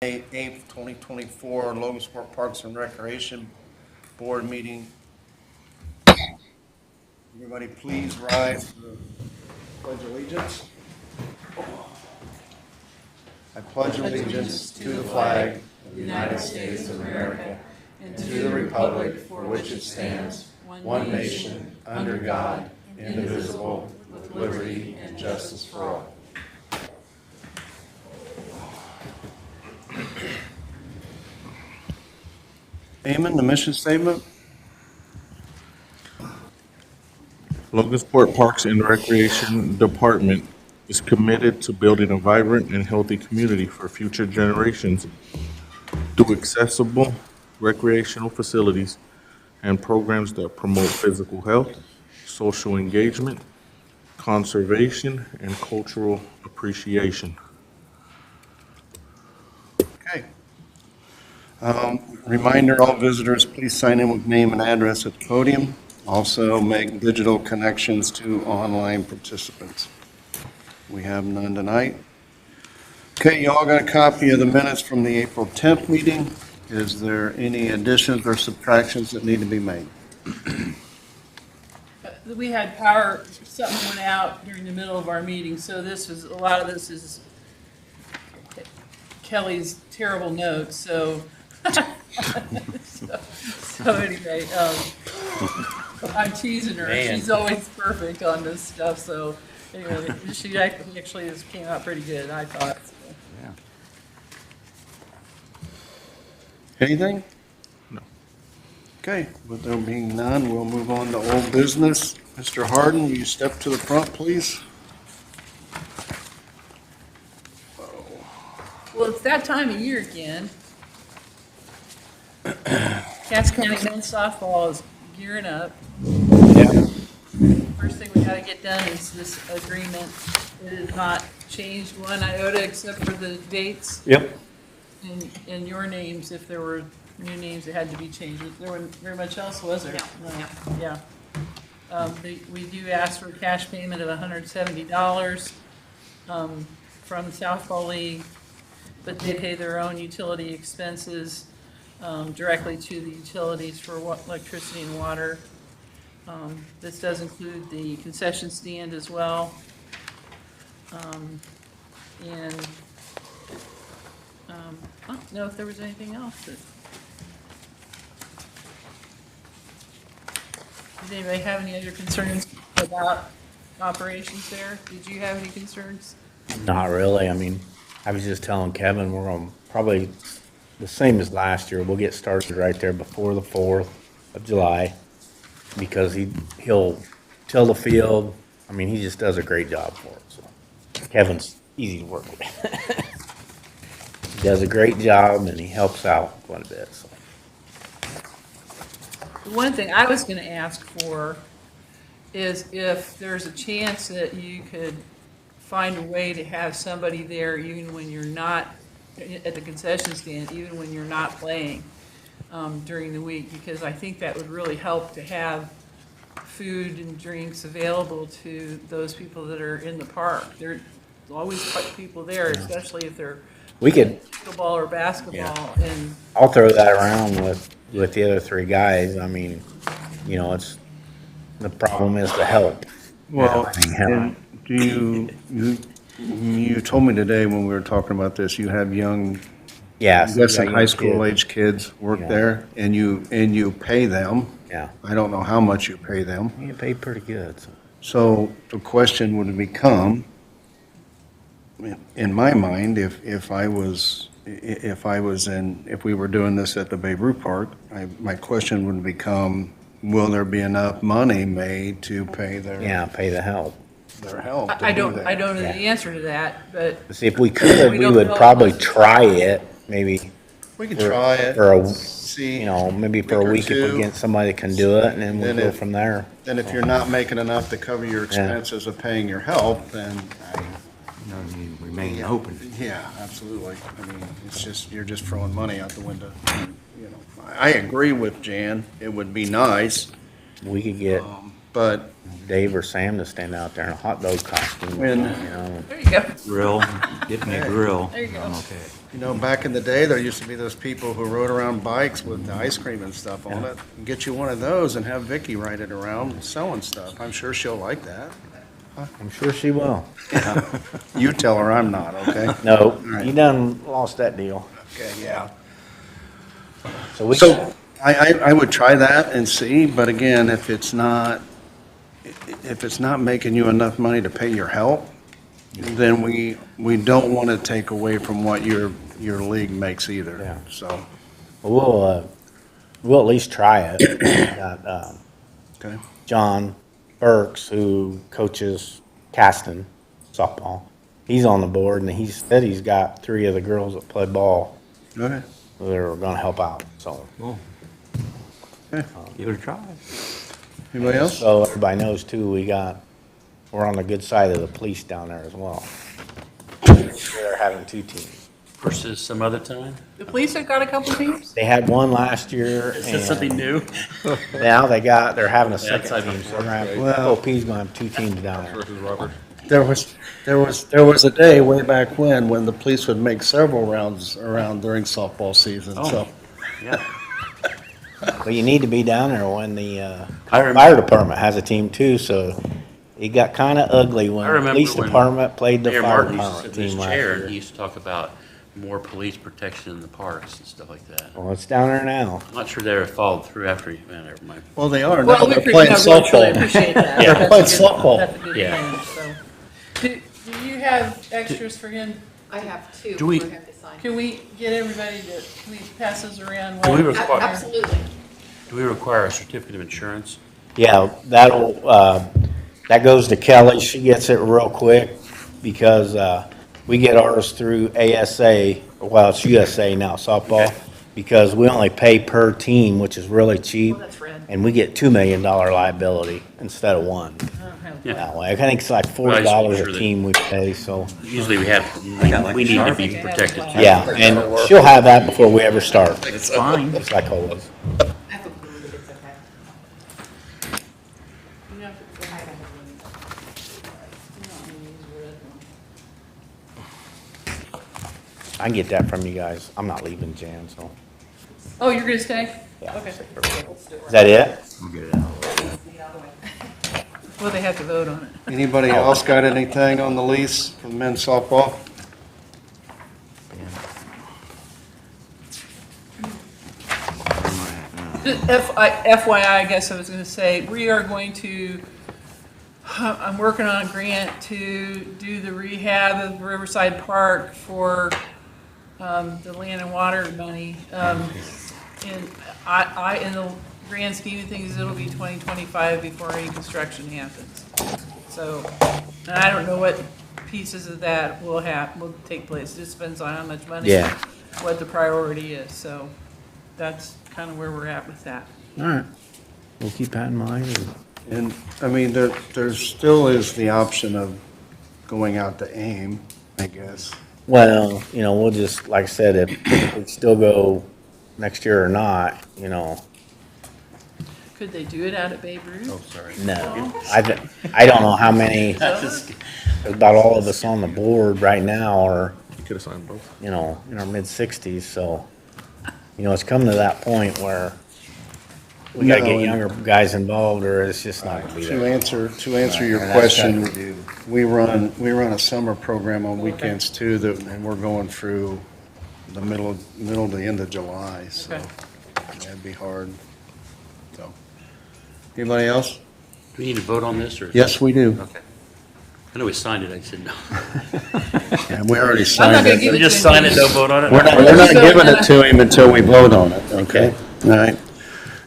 May 8th, 2024, Logansport Parks and Recreation Board meeting. Everybody please rise for the pledge allegiance. I pledge allegiance to the flag of the United States of America and to the republic for which it stands, one nation, under God, indivisible, with liberty and justice for all. Eamon, the mission statement? Logansport Parks and Recreation Department is committed to building a vibrant and healthy community for future generations through accessible recreational facilities and programs that promote physical health, social engagement, conservation, and cultural appreciation. Okay. Reminder, all visitors, please sign in with name and address at the podium. Also, make digital connections to online participants. We have none tonight. Okay, you all got a copy of the minutes from the April 10th meeting. Is there any additions or subtractions that need to be made? We had power, something went out during the middle of our meeting, so a lot of this is Kelly's terrible notes, so. So anyway, I'm teasing her. She's always perfect on this stuff, so anyway, she actually just came out pretty good, I thought. So. Anything? No. Okay, with there being none, we'll move on to old business. Mr. Harden, will you step to the front, please? Well, it's that time of year again. Cass County men's softball is gearing up. First thing we gotta get done is this agreement. It is not changed one iota except for the dates. Yep. And your names, if there were new names that had to be changed. There wasn't very much else, was there? No. Yeah. We do ask for a cash payment of $170 from the Softball League, but they pay their own utility expenses directly to the utilities for electricity and water. This does include the concession stand as well. And I don't know if there was anything else that. Does anybody have any other concerns about operations there? Did you have any concerns? Not really. I mean, I was just telling Kevin, we're going to probably the same as last year. We'll get started right there before the 4th of July because he'll till the field. I mean, he just does a great job for us. So Kevin's easy to work with. He does a great job and he helps out quite a bit. So. The one thing I was gonna ask for is if there's a chance that you could find a way to have somebody there even when you're not at the concession stand, even when you're not playing during the week, because I think that would really help to have food and drinks available to those people that are in the park. There's always people there, especially if they're We could. football or basketball, Yeah. and I'll throw that around with the other three guys. I mean, it's the problem is the help. Well, Yeah. and you told me today when we were talking about this, you have young, Yeah, you got some high school kids. age kids work Yeah. there, and you pay them. Yeah, I don't know how much you pay them. you get paid pretty good. So. So the question would become, in my mind, if we were doing this at the Babe Ruth Park, my question would become, will there be enough money made to pay Yeah, pay the help. their help to I do don't that? know the answer to that, but See, if we could, We we don't would know probably unless- try it. Maybe We could for- try it, for a- see. maybe for a Week or week if two. we get somebody that can do it, and then we'll Then go if- from there. Then if you're not making enough to cover your expenses of paying your help, then You remain open. yeah, absolutely. I mean, you're just throwing money out the window. I agree with Jan. It would be nice We could get But Dave or Sam to stand out there in a hot dog costume, you When- know. There you go. Grill, get me a grill. There you go. I'm okay. back in the day, there used to be those people who rode around bikes with the ice cream and stuff on it. Get you one of those and have Vicky ride it around selling stuff. I'm sure she'll like that. I'm sure she will. You tell her I'm not, okay? No, right. you done lost that deal. Okay, yeah. So So I would try that and see, but again, if it's not making you enough money to pay your help, then we don't want to take away from what your league makes either. Yeah. So, we'll at least try it. Got, okay. John Burks, who coaches Caston softball. He's on the board, and he said he's got 3 of the girls that play ball Okay. that are going to help out. So, Give it a try. Anybody else? so everybody knows too, we're on the good side of the police down there as well. They're having 2 teams. Versus some other time? The police have got a couple teams? They had one last year, Is that something and new? now they're having a second Outside team. of So we're gonna have, Well- OP's gonna have 2 teams down there. There was a day way back when the police would make several rounds around during softball season, so. Yeah. But you need to be down there when the I fire remember department has a team too, so it got kind of ugly when I the remember police when department played the Mayor fire Martin used to sit department in his team last chair and year. he used to talk about more police protection in the parks and stuff like that. Well, it's down there now. I'm not sure they ever followed through after he, man, never mind. Well, they are, now Well, we they're pretty, playing no, we truly softball. appreciate that. They're That's a playing good- softball. That's a good Yeah. plan, so. Do you have extras for him? I have 2. Do we- I have to sign. Can we get everybody to, can we pass those around? Do we while- require- Absolutely. Do we require a certificate of insurance? Yeah, that goes to Kelly. She gets it real quick because, we get ours through ASA, well, it's USA now, softball, Okay. because we only pay per team, which is really cheap. Oh, that's red. And we get $2 million liability instead of 1 I don't have- Yeah. that way. I think it's like Well, I just $40 make sure a that- team we pay, so. Usually we have, got like we need to be Sharpie. protected too. Yeah, and she'll have that before we ever start, It's fine. just like always. I have a blue, but it's okay. You have to- I have a blue. you don't need to use red one. I can get that from you guys. I'm not leaving Jan, so. Oh, you're gonna stay? Yeah. Okay. Is that it? We'll get it out. Well, they have to vote on it. Anybody else got anything on the lease for men's softball? Just FYI, I guess I was gonna say, we are going to, I'm working on a grant to do the rehab of Riverside Park for, the land and water money. And in the grand scheme of things, it'll be 2025 before any construction happens. So, and I don't know what pieces of that will take place. It just depends on how much money. Yeah. What the priority is, so that's kind of where we're at with that. All right. We'll keep that in mind. And, I mean, there still is the option of going out to AIM, I guess. Well, we'll just, like I said, if we still go next year or not, Could they do it out at Babe Ruth? Sorry. no. I don't know how many, about all of us on the board right now are, You could have signed both. in our mid-60s, so, it's coming to that point where we gotta No, get and- younger guys involved, or it's just not gonna be To there. answer your And that's what we question, do. we run a summer program on weekends too, and we're going through the middle to the end of July, so Okay. that'd be hard. So, anybody else? Do we need to vote on this or? Yes, we do. Okay. I know we signed it, I said no. And we already I'm not signed gonna it. give We it just to him. sign it, don't vote on it? We're not giving it to him until we vote on it, okay? All right.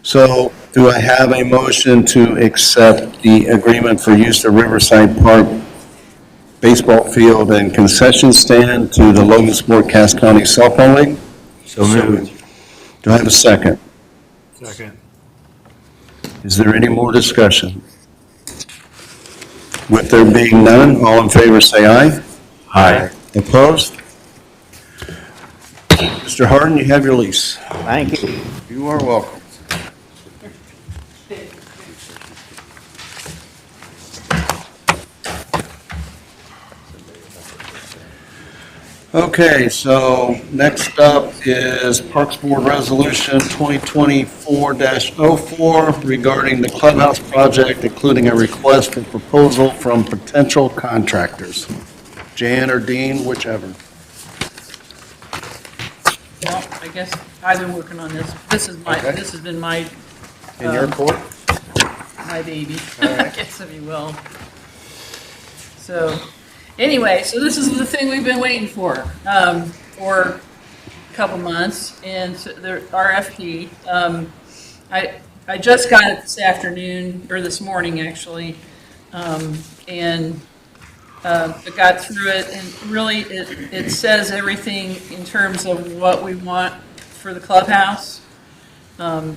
So do I have a motion to accept the agreement for use of Riverside Park baseball field and concession stand to the Logan Sport Cass County Softball League? So moved. Do I have a second? Second. Is there any more discussion? With there being none, all in favor say aye. Aye. Opposed? Mr. Harden, you have your lease. Thank you. You are welcome. Okay, so next up is Parks Board Resolution 2024-04 regarding the clubhouse project, including a request for proposal from potential contractors. Jan or Dean, whichever. Well, I guess I've been working on this. This has been my, In your court? my baby, I guess if you will. So, anyway, so this is the thing we've been waiting for a couple months, and so the RFP. I just got it this afternoon, or this morning, actually, and I got through it, and really, it says everything in terms of what we want for the clubhouse. I'm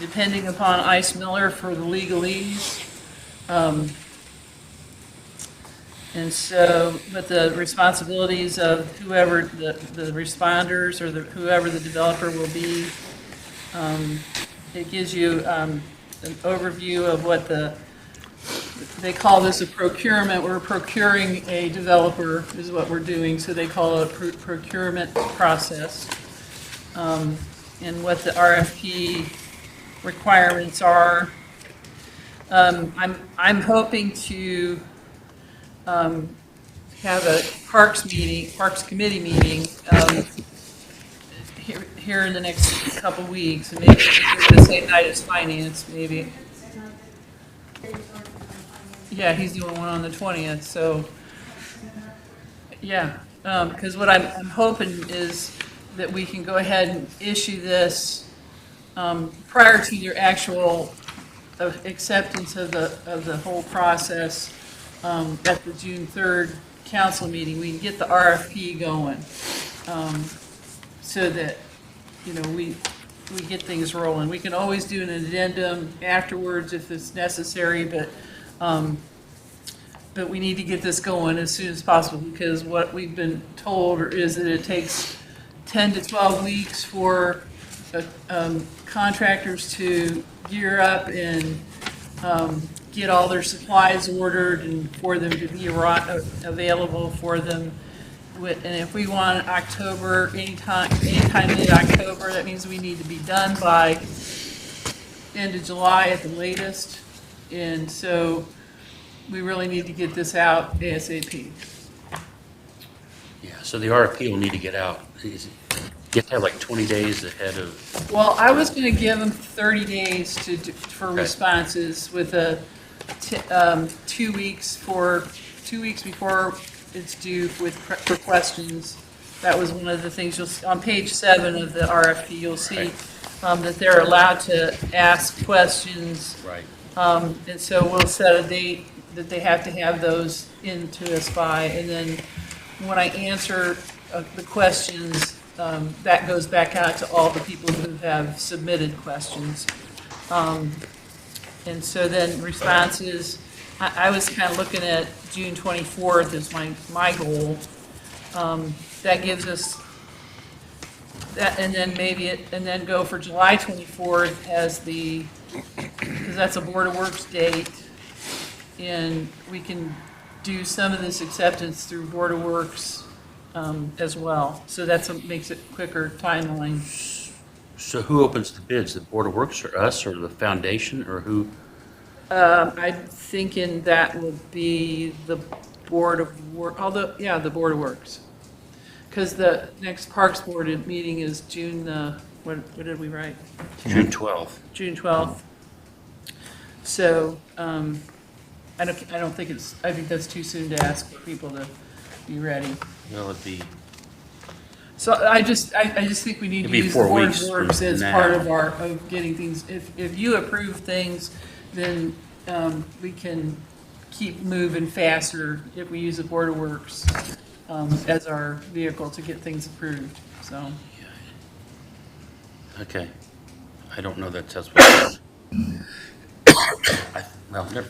depending upon Ice Miller for the legalese. And so, but the responsibilities of whoever the responders or whoever the developer will be, it gives you an overview of what they call this a procurement. We're procuring a developer is what we're doing, so they call it a procurement process. And what the RFP requirements are. I'm hoping to have a Parks Committee meeting here in the next couple weeks, and maybe the same night as Finance, maybe. Yeah, he's doing one on the 20th, so, yeah. Because what I'm hoping is that we can go ahead and issue this prior to your actual acceptance of the whole process at the June 3rd council meeting. We can get the RFP going so that, you know, we get things rolling. We can always do an addendum afterwards if it's necessary, but we need to get this going as soon as possible, because what we've been told is that it takes 10 to 12 weeks for contractors to gear up and get all their supplies ordered and for them to be available for them. And if we want October, anytime mid-October, that means we need to be done by end of July at the latest. And so we really need to get this out ASAP. Yeah, so the RFP will need to get out. You have to have like 20 days ahead of, Well, I was going to give them 30 days for Okay. responses with 2 weeks before it's due for questions. That was one of the things on page 7 of the RFP, you'll see that they're allowed to ask questions. right. And so we'll set a date that they have to have those into us by, and then when I answer the questions, that goes back out to all the people who have submitted questions. And so then responses, I was kind of looking at June 24th as my goal. That gives us that, and then and then go for July 24th as because that's a Board of Works date. And we can do some of this acceptance through Board of Works as well. So that's what makes it quicker timeline. So who opens the bids? The Board of Works or us or the foundation or who? I'm thinking that would be the Board of Work, the Board of Works. Because the next Parks Board meeting is June, what did we write? June 12th. June 12th. So, I don't think I think that's too soon to ask for people to be ready. Well, it'd be, So I just think we need to It'd be use the 4 Board weeks of Works from as now. part of getting things. If you approve things, then we can keep moving faster if we use the Board of Works as our vehicle to get things approved, so. okay. I don't know that's what.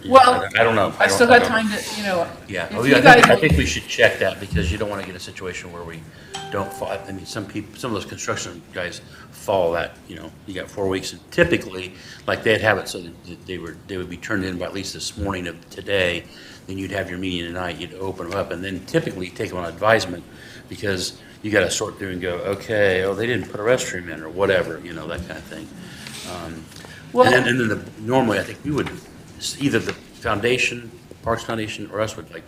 Well, I don't know. I still don't- got time to, Yeah, if well, you I guys- think we should check that because you don't want to get a situation where we don't fall, I mean, some of those construction guys fall that, you know, you got 4 weeks. And typically, like they'd have it so that they would be turned in by at least this morning of today. Then you'd have your meeting tonight, you'd open them up, and then typically you take them on advisement because you got to sort through and go, okay, oh, they didn't put a restroom in or whatever, you know, that kind of thing. Well- And then normally, I think we would, either the foundation, Parks Foundation, or us would like,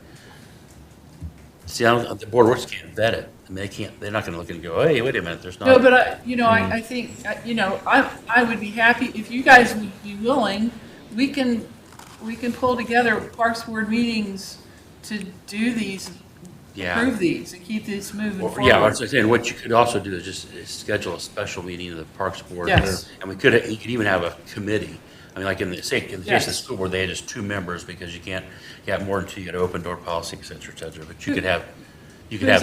see, the Board of Works can't vet it. I mean, they're not going to look and go, hey, wait a minute, there's not. No, but I think, I would be happy, if you guys would be willing, we can pull together Parks Board meetings to do these, Yeah. approve these, and keep this moving Or- forward. Yeah, I was saying, what you could also do is just schedule a special meeting of the Parks Board. Yes. And you could even have a committee. I mean, like in the case of the Yes. school board, they had just 2 members because you can't have more than 2, you got open door policy, et cetera, et cetera. But you could have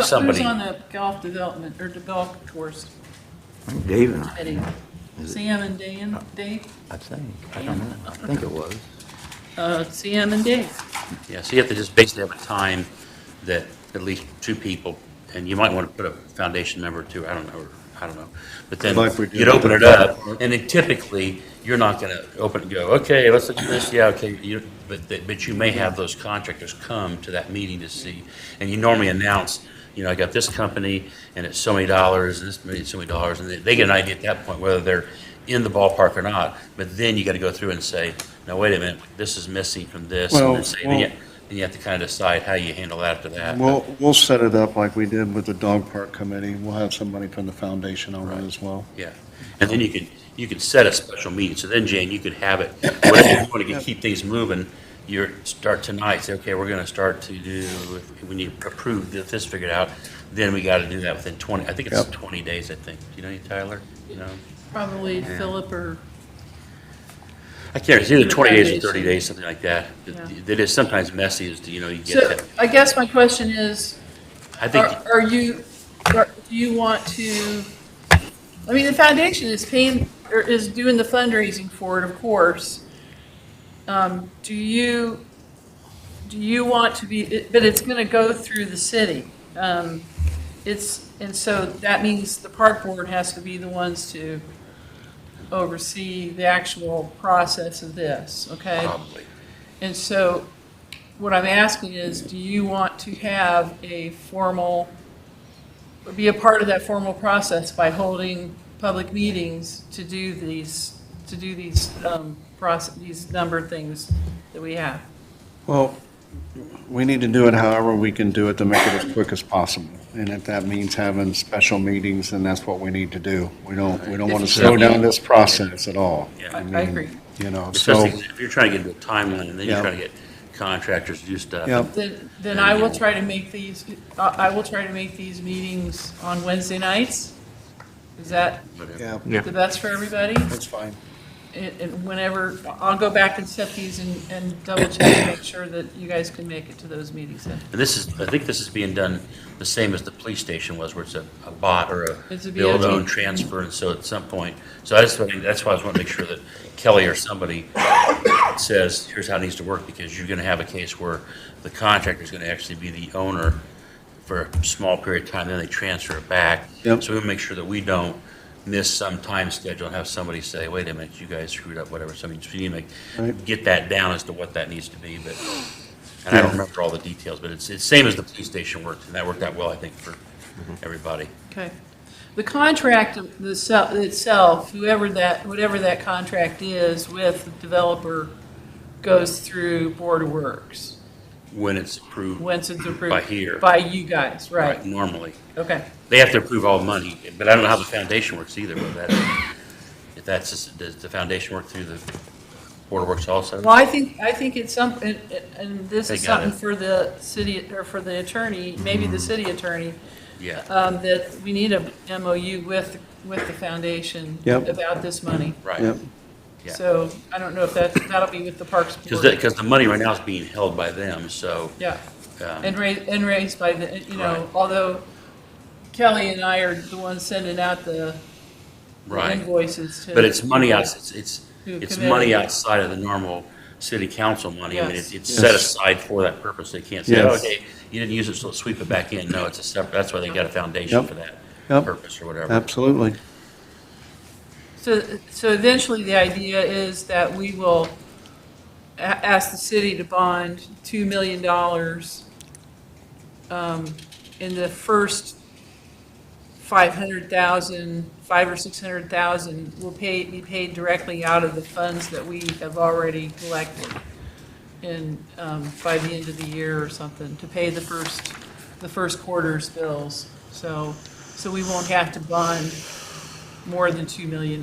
somebody. Who's on the golf development, or the golf course Dave and I, committee? Sam and Dan, Dave? I think, I don't know, I think it was. Sam and Dave. Yeah, so you have to just basically have a time that at least 2 people, and you might want to put a foundation member too, I don't know. But then Like we did you'd with open the it up, park. and then typically, you're not going to open and go, okay, let's look at this, yeah, okay. But you may have those contractors come to that meeting to see, and you normally announce, you know, I got this company, and it's so many dollars, and this many, so many dollars, and they get an idea at that point whether they're in the ballpark or not. But then you got to go through and say, no, wait a minute, this is missing from this, and then say, then you have to kind of decide how you handle that after that. We'll set it up like we did with the dog park committee. We'll have somebody from the foundation on it as well. Yeah, and then you could set a special meeting, so then, Jane, you could have it, whatever you want to keep things moving, you start tonight, say, okay, we're gonna start to do, when you approve this figured out, then we gotta do that within 20, I think it's Yep. 20 days, I think. Do you know any, Tyler? You know? Probably Philip or, I can't, it's either 20 days or 30 Foundation. days, something like that. Yeah. It is sometimes messy as to, you know, you so, get that. I guess my question is, I think, do you want to, I mean, the foundation is paying, or is doing the fundraising for it, of course. Do you want to be, but it's gonna go through the city. And so that means the park board has to be the ones to oversee the actual process of this, okay? probably. And so what I'm asking is, do you want to have a formal, or be a part of that formal process by holding public meetings to do these these number of things that we have? Well, we need to do it however we can do it to make it as quick as possible. And if that means having special meetings, then that's what we need to do. We don't want to slow down this process at all. Yeah. I mean, agree. You know, so, Especially if you're trying to get into a timeline, and then you're Yeah. trying to get contractors to do stuff. yeah, Then I will try to make these, meetings on Wednesday nights. Is that Whatever. yeah, Yeah. the best for everybody? that's fine. And whenever, I'll go back and set these and double check and make sure that you guys can make it to those meetings then. And I think this is being done the same as the police station was, where it's a bot or It's a a build, BOT. own, transfer, and so at some point, so that's why I was wanting to make sure that Kelly or somebody says, here's how it needs to work, because you're gonna have a case where the contractor's gonna actually be the owner for a small period of time, then they transfer it back. Yep. So we'll make sure that we don't miss some time schedule and have somebody say, wait a minute, you guys screwed up, whatever, so I mean, so you need to Right. get that down as to what that needs to be, but, and I don't remember all the details, but it's same as the police station worked, and that worked out well, I think, for everybody. Okay. The contract itself, whatever that contract is with the developer, goes through Board of Works, When it's approved, once it's approved. By here. By you guys, right? normally. Okay. They have to approve all money, but I don't know how the foundation works either, but does the foundation work through the Board of Works also? Well, I think it's and this They is got something it. for the city, or for the attorney, maybe the city attorney, Yeah, that we need a MOU with the foundation Yep. about this money. right. Yep. Yeah. So I don't know if that'll be with the Parks Board. Because the money right now is being held by them, so, Yeah, um, and raised by the, Right. although Kelly and I are the ones sending out the right. invoices to. But it's money it's Who it's committed. money outside of the normal city council money. I mean, Yes. it's set Yes. aside for that purpose. They can't say, Yes. okay, you didn't use it, so sweep it back in. No, it's a separate, that's why they got a foundation Yep. for that Yep. purpose or whatever. Absolutely. So eventually, the idea is that we will ask the city to bond $2 million in the first 500,000, 5 or 600,000 will be paid directly out of the funds that we have already collected in, by the end of the year or something, to pay the first quarter's bills. So we won't have to bond more than $2 million.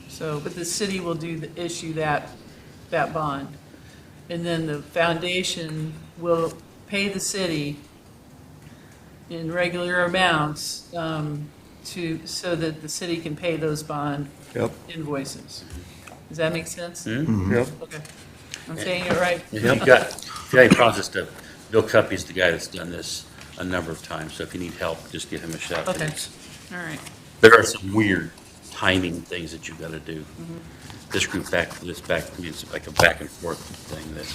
So, but the city will issue that bond. And then the foundation will pay the city in regular amounts, so that the city can pay those bond Yep. invoices. Does that make sense? Yep. Okay. I'm saying it right? If you've got any process stuff, Bill Cuppy's the guy that's done this a number of times, so if you need help, just give him a shout. Okay. All right. There are some weird timing things that you've got to do. This group it's like a back and forth thing that.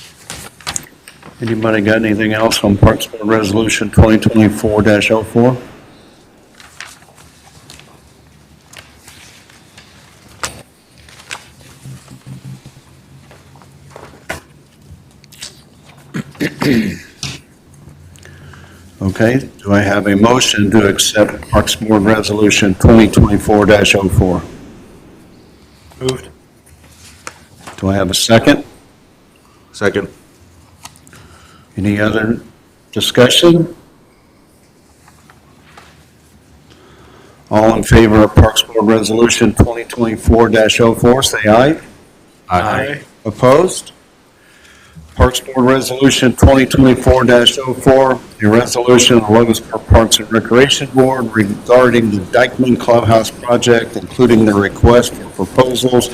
Anybody got anything else on Parks Board Resolution 2024-04? Okay, do I have a motion to accept Parks Board Resolution 2024-04? Moved. Do I have a second? Second. Any other discussion? All in favor of Parks Board Resolution 2024-04, say aye. Aye. Opposed? Parks Board Resolution 2024-04, a resolution of the Logansport Parks and Recreation Board regarding the Dykeman Clubhouse project, including the request for proposals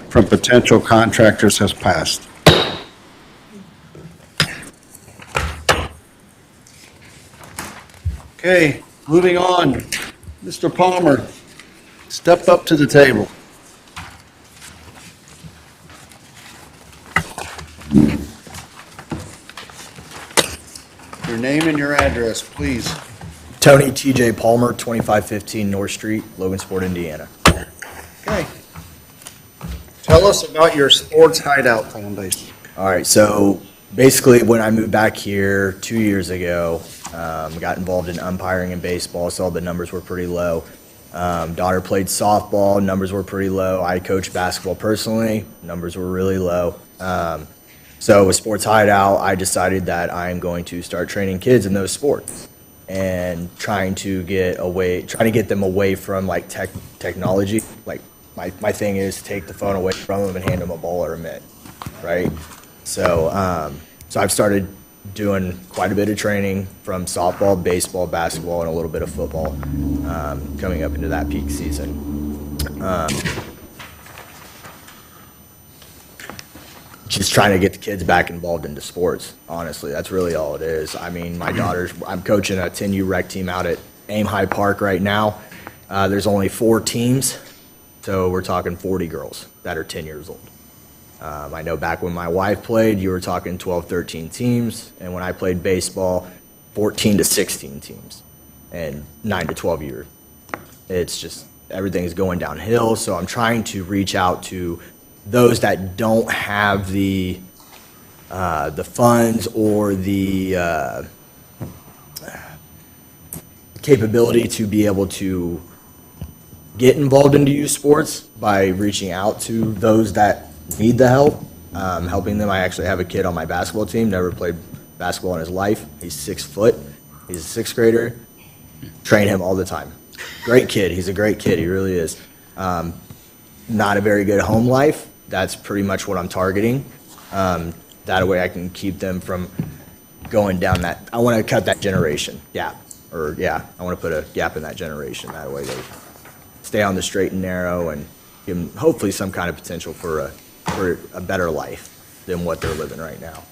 from potential contractors, has passed. Okay, moving on. Mr. Palmer, step up to the table. Your name and your address, please. Tony T.J. Palmer, 2515 North Street, Logansport, Indiana. Okay. Tell us about your Sports Hideout Foundation. All right, so basically when I moved back here 2 years ago, got involved in umpiring and baseball, saw the numbers were pretty low. Daughter played softball, numbers were pretty low. I coached basketball personally, numbers were really low. So with Sports Hideout, I decided that I am going to start training kids in those sports and trying to get them away from like technology. Like my thing is to take the phone away from them and hand them a ball or a mitt, right? So I've started doing quite a bit of training from softball, baseball, basketball, and a little bit of football coming up into that peak season. Just trying to get the kids back involved into sports, honestly. That's really all it is. I mean, I'm coaching a 10U rec team out at Aim High Park right now. There's only 4 teams, so we're talking 40 girls that are 10 years old. I know back when my wife played, you were talking 12, 13 teams, and when I played baseball, 14 to 16 teams, and 9 to 12 years. It's just, everything's going downhill, so I'm trying to reach out to those that don't have the funds or the capability to be able to get involved into youth sports by reaching out to those that need the help, helping them. I actually have a kid on my basketball team, never played basketball in his life. He's 6 foot. He's a 6th grader. Train him all the time. Great kid. He's a great kid. He really is. Not a very good home life. That's pretty much what I'm targeting. That way I can keep them from going down that. I want to cut that generation gap. I want to put a gap in that generation. That way they stay on the straight and narrow and give them hopefully some kind of potential for a better life than what they're living right now.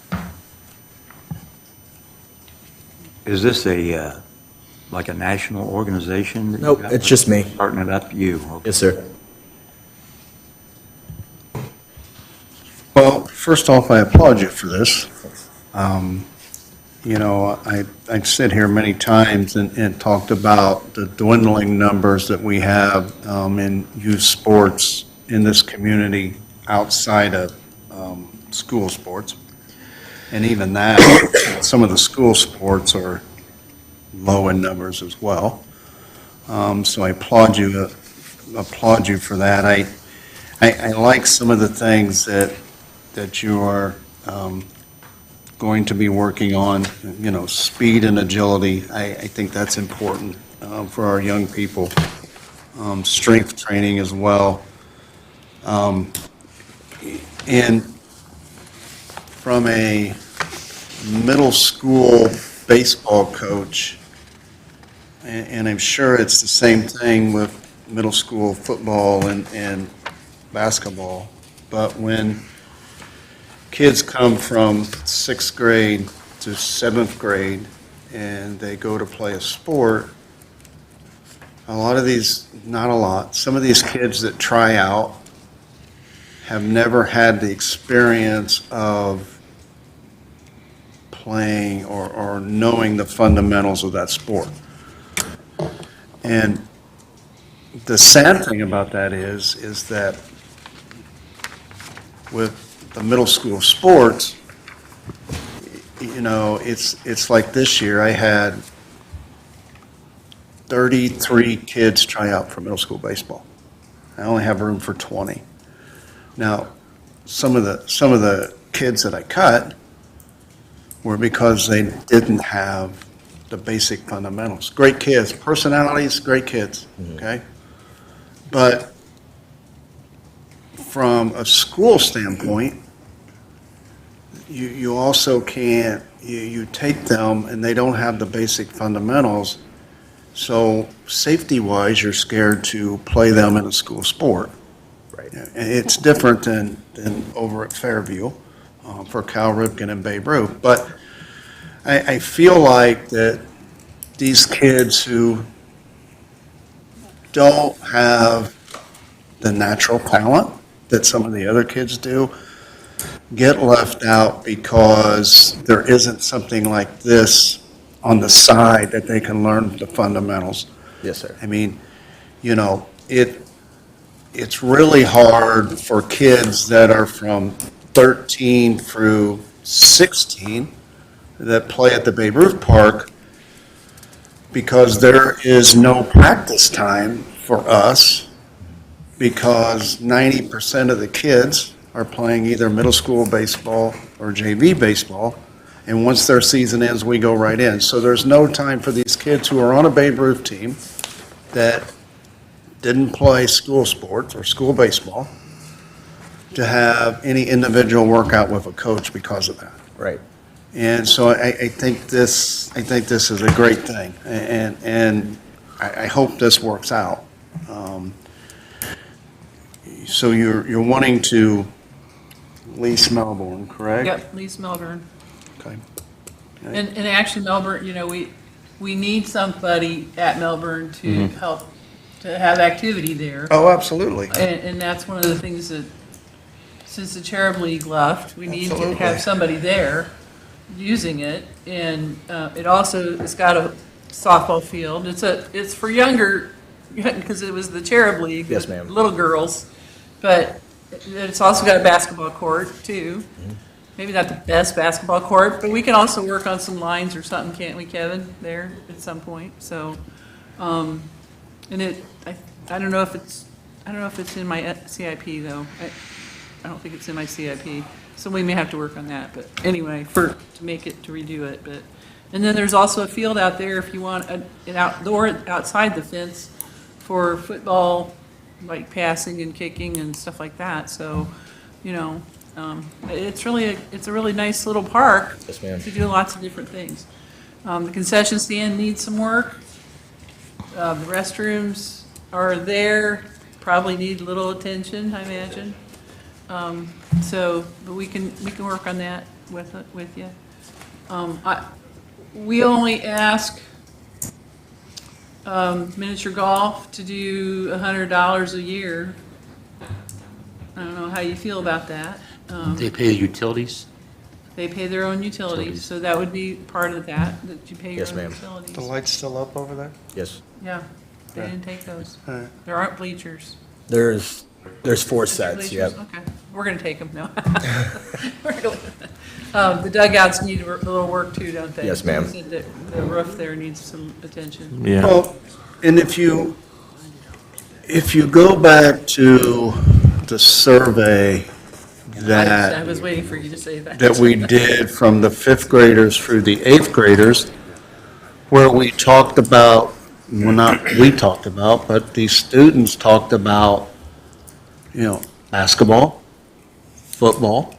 Is this like a national organization? that you Nope, got? it's just me. Starting it up, you. Okay. Yes, sir. Well, first off, I applaud you for this. you know, I've sit here many times and talked about the dwindling numbers that we have in youth sports in this community outside of school sports. And even that, some of the school sports are low in numbers as well. So I applaud you for that. I like some of the things that you are going to be working on, you know, speed and agility. I think that's important for our young people. Strength training as well. And from a middle school baseball coach, and I'm sure it's the same thing with middle school football and basketball, but when kids come from 6th grade to 7th grade and they go to play a sport, a lot of these, not a lot, some of these kids that try out have never had the experience of playing or knowing the fundamentals of that sport. And the sad thing about that is that with the middle school sports, you know, it's like this year, I had 33 kids try out for middle school baseball. I only have room for 20. Now, some of the kids that I cut were because they didn't have the basic fundamentals. Great kids, personalities, great kids, okay? But from a school standpoint, you also can't, you take them and they don't have the basic fundamentals, so safety-wise, you're scared to play them in a school sport. Right. It's different than over at Fairview for Cal Ripken and Babe Ruth. But I feel like that these kids who don't have the natural talent that some of the other kids do get left out because there isn't something like this on the side that they can learn the fundamentals. Yes, sir. I mean, you know, it's really hard for kids that are from 13 through 16 that play at the Babe Ruth Park because there is no practice time for us because 90% of the kids are playing either middle school baseball or JV baseball, and once their season ends, we go right in. So there's no time for these kids who are on a Babe Ruth team that didn't play school sports or school baseball to have any individual workout with a coach because of that. Right. And so I think this is a great thing, and I hope this works out. So you're wanting to lease Melbourne, correct? Yep, lease Melbourne. Okay. And actually Melbourne, you know, we need somebody at Melbourne to help, to have activity there. Oh, absolutely. And that's one of the things that, since the Cherub League left, we need to Absolutely. have somebody there using it. And it also, it's got a softball field. It's for younger, because it was the Cherub League. Yes, ma'am. Little girls. But it's also got a basketball court too. Maybe not the best basketball court, but we can also work on some lines or something, can't we, Kevin, there at some point? So, and I don't know if it's in my CIP though. I don't think it's in my CIP, so we may have to work on that. But anyway, to redo it. But and then there's also a field out there if you want an outdoor outside the fence for football, like passing and kicking and stuff like that. So, you know, it's a really nice little park. Yes, ma'am. To do lots of different things. The concession stand needs some work. The restrooms are there, probably need a little attention, I imagine. But we can work on that with you. We only ask miniature golf to do $100 a year. I don't know how you feel about that. They pay the utilities? They pay their own utilities, so that would be part of that you pay your Yes, own ma'am. utilities. The light's still up over there? Yes. Yeah, they didn't take those. All right. There aren't bleachers. There's 4 sets, Bleachers? yep. Okay, we're gonna take them now. The dugouts need a little work too, don't they? Yes, ma'am. You said that the roof there needs some attention. Yeah. Well, and if you go back to the survey I was waiting for you to say that. that we did from the fifth graders through the eighth graders, where we talked about, well, not we talked about, but the students talked about, basketball, football,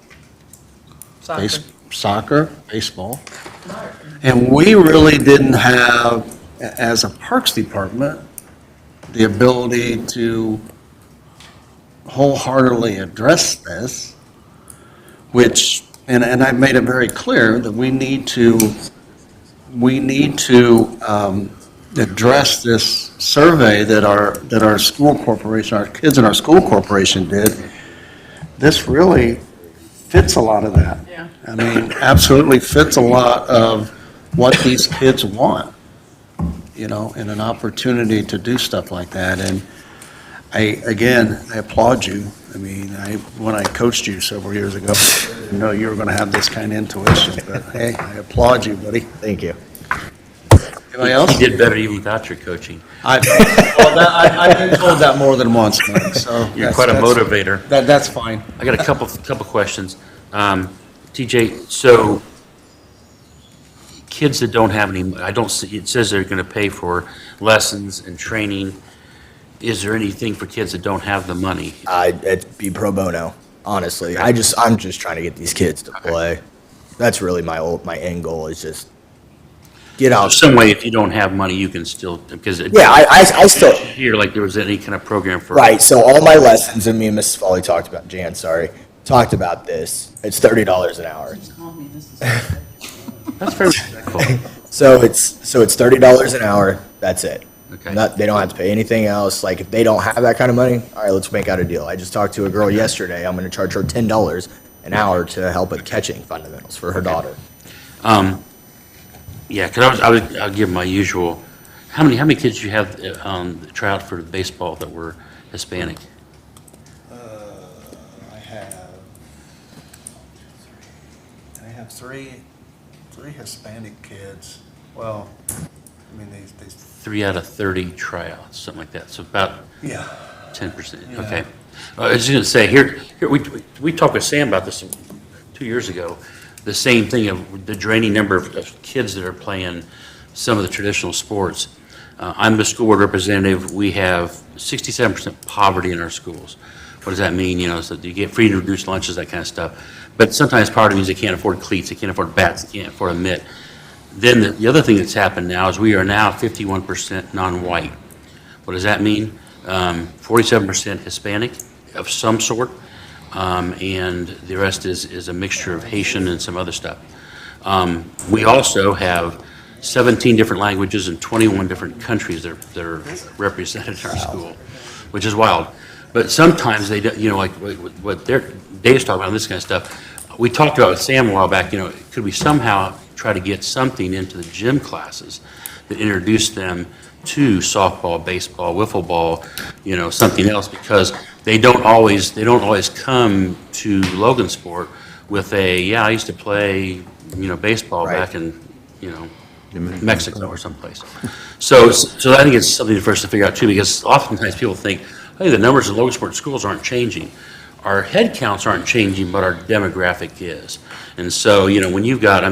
Soccer. soccer, baseball. And we really didn't have, as a Parks Department, the ability to wholeheartedly address this, which, and I've made it very clear that we need to address this survey that our school corporation, our kids in our school corporation did. This really fits a lot of that. Yeah. I mean, absolutely fits a lot of what these kids want, and an opportunity to do stuff like that. And I applaud you. I mean, when I coached you several years ago, I didn't know you were going to have this kind of intuition, but hey, I applaud you, buddy. Thank you. Anybody else? You did better even without your coaching. I've been told that more than once, man, so. You're that's- quite a that's- motivator. That's fine. I got a couple questions. TJ, so kids that don't have any, I don't see, it says they're going to pay for lessons and training. Is there anything for kids that don't have the money? It'd be pro bono, honestly. I'm just trying to get these kids to play. That's really my end goal is just get out. Some way, if you don't have money, you can still, because it. Yeah, I still, Here, like there was any kind of program for. right, so all my lessons, and me and Mrs. Foley talked about, Jan, sorry, talked about this. It's $30 an hour. That's very respectful. So it's $30 an hour, that's it. Okay. They don't have to pay anything else. Like, if they don't have that kind of money, all right, let's make out a deal. I just talked to a girl yesterday. I'm going to charge her $10 an hour to help with catching fundamentals for her daughter. Yeah, because I'll give my usual, how many kids did you have that try out for baseball that were Hispanic? I have three Hispanic kids. Well, I mean, these, 3 out of 30 tryouts, something like that, so about yeah. 10%, Yeah. okay. I was just gonna say, here, we talked with Sam about this 2 years ago, the same thing of the draining number of kids that are playing some of the traditional sports. I'm the school board representative, we have 67% poverty in our schools. What does that mean? So you get free and reduced lunches, that kind of stuff. But sometimes poverty means they can't afford cleats, they can't afford bats, they can't afford a mitt. Then the other thing that's happened now is we are now 51% non-white. What does that mean? 47% Hispanic of some sort, and the rest is a mixture of Haitian and some other stuff. We also have 17 different languages and 21 different countries that are represented in our school, which is wild. But sometimes they, like what Dave's talking about, this kind of stuff. We talked about with Sam a while back, could we somehow try to get something into the gym classes that introduce them to softball, baseball, wiffle ball, something else, because they don't always come to Logansport with I used to play, baseball Right. back in, Mexico or someplace. So I think it's something for us to figure out too, because oftentimes people think, hey, the numbers in Logansport schools aren't changing. Our head counts aren't changing, but our demographic is. And so, when you've got,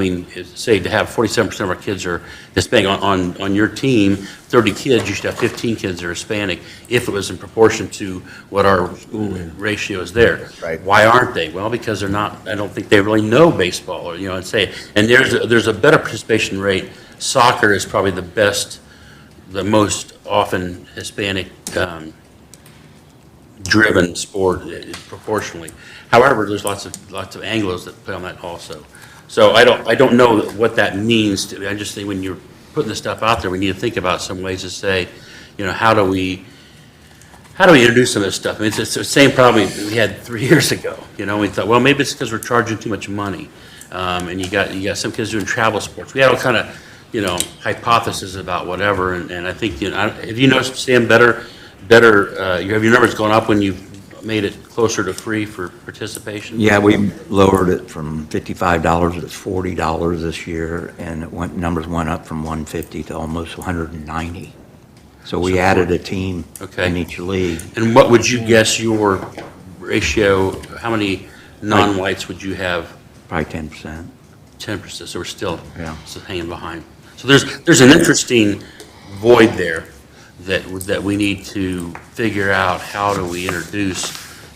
say to have 47% of our kids are Hispanic on your team, 30 kids, you should have 15 kids that are Hispanic if it was in proportion to what our school ratio is there. Right. Why aren't they? Well, because they're not, I don't think they really know baseball, or, and there's a better participation rate. Soccer is probably the most often Hispanic driven sport proportionally. However, there's lots of Anglos that play on that also. So I don't know what that means to, I just think when you're putting this stuff out there, we need to think about some ways to say, how do we introduce some of this stuff? It's the same problem we had 3 years ago. We thought, well, maybe it's because we're charging too much money. and you got some kids doing travel sports. We had all kind of, hypotheses about whatever, and I think, have you noticed, Sam, have your numbers gone up when you've made it closer to free for participation? Yeah, we lowered it from $55 to $40 this year, and numbers went up from 150 to almost 190. So we added a team Okay. in each league. And what would you guess your ratio, how many non-whites would you have? Probably 10%. 10%, so we're still Yeah. hanging behind. So there's an interesting void there that we need to figure out. How do we introduce,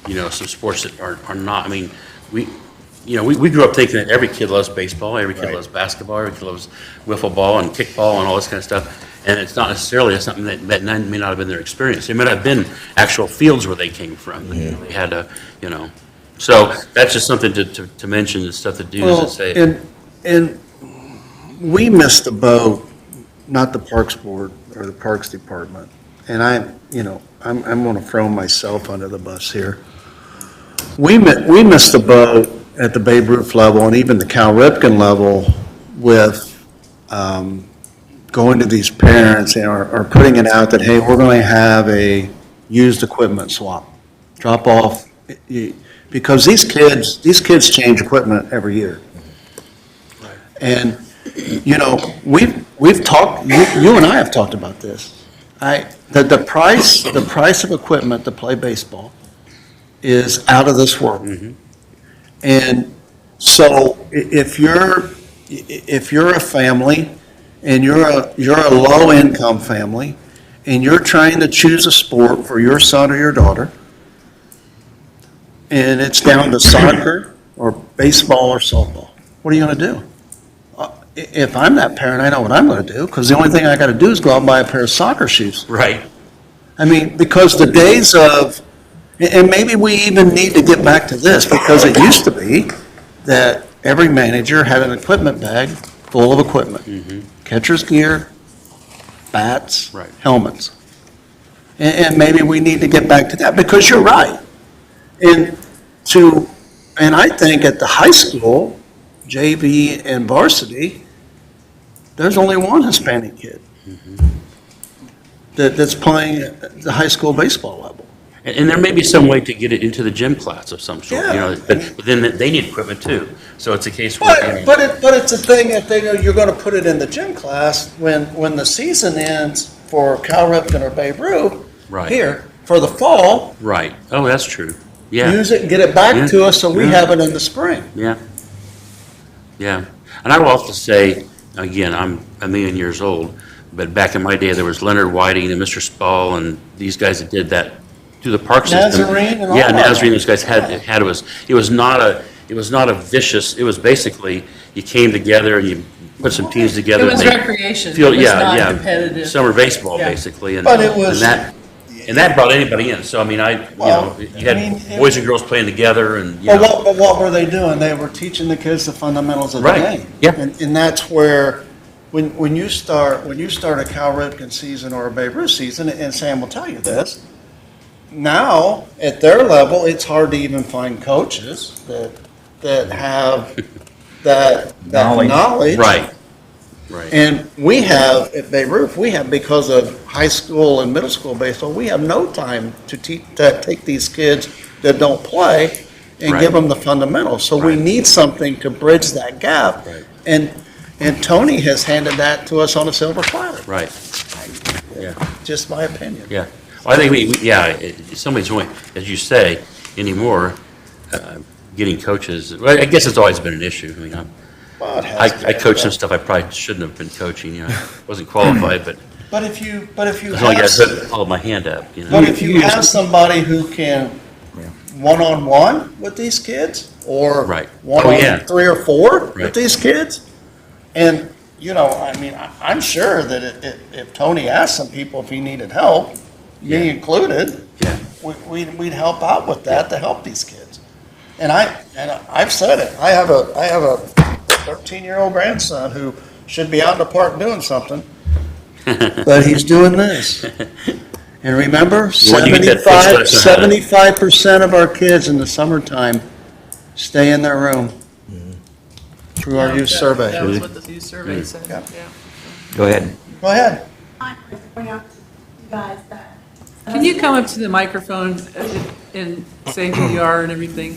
some sports that are not, I mean, we grew up thinking that every kid loves baseball, every kid loves basketball, every kid loves wiffle ball and kickball and all this kind of stuff. And it's not necessarily something that may not have been their experience. There may not have been actual fields where they came from. They had to, so that's just something to mention, the stuff to do is to say. And we missed the boat, not the Parks Board or the Parks Department. And I'm going to throw myself under the bus here. We missed the boat at the Babe Ruth level and even the Cal Ripken level with going to these parents or putting it out that, hey, we're going to have a used equipment swap, drop off, because these kids change equipment every year. And, we've talked, you and I have talked about this. The price of equipment to play baseball is out of this world. And so if you're a family and you're a low-income family and you're trying to choose a sport for your son or your daughter, and it's down to soccer or baseball or softball, what are you going to do? If I'm that parent, I know what I'm going to do, because the only thing I got to do is go out and buy a pair of soccer shoes. Right. I mean, because the days of, and maybe we even need to get back to this, because it used to be that every manager had an equipment bag full of equipment. Catcher's gear, bats, Right. helmets. And maybe we need to get back to that, because you're right. And I think at the high school, JV and varsity, there's only one Hispanic kid that's playing at the high school baseball level. And there may be some way to get it into the gym class of some sort, Yeah. but then they need equipment too. So it's a case where. But it's a thing that you're going to put it in the gym class when the season ends for Cal Ripken or Babe Ruth. Right. Here, for the fall, Right. Oh, that's true. Yeah. use it and get it back to us so we have it in the spring. Yeah. Yeah. And I will also say, again, I'm a million years old, but back in my day, there was Leonard Whiting and Mr. Spall and these guys that did that through the park system. Nazarene and all Yeah, that. Nazarene, those guys had it was not a vicious, it was basically, you came together and you put some teams together. It was and they- recreation. Field, It was yeah, not yeah. competitive. Summer baseball, Yeah. basically. And, But it was- and that brought anybody in. So, I mean, Well, you had I mean, boys and girls playing together and, But what were they doing? They were teaching the kids the fundamentals of the Right. game. Yeah. And that's where, when you start a Cal Ripken season or a Babe Ruth season, and Sam will tell you this, now, at their level, it's hard to even find coaches that have that knowledge. Right. Right. And we have, at Babe Ruth, because of high school and middle school baseball, we have no time to take these kids that don't play and Right. give them the fundamentals. So we Right. need something to bridge that gap. Right. And Tony has handed that to us on a silver platter, Right. Yeah. just my opinion. Yeah. Well, I think somebody's only, as you say, anymore, getting coaches, well, I guess it's always been an issue. I mean, Well, it has I been. coached some stuff I probably shouldn't have been coaching, wasn't qualified, but But if you as long as I hold my hand up, But if you have somebody who can one-on-one with these kids, or Right. one Oh, on yeah. 3 or 4 Right. with these kids, and, I mean, I'm sure that if Tony asked some people if he needed help, me included, Yeah. we'd help out with that to help these kids. And I've said it, I have a 13-year-old grandson who should be out in the park doing something, but he's doing this. And remember, You want to get that fixed, let us know how to- 75% of our kids in the summertime stay in their room. through our youth That survey. was what the youth survey said, Yeah. yeah. Go ahead. Go ahead. I want to point out to you guys that. Can you come up to the microphone and say who you are and everything?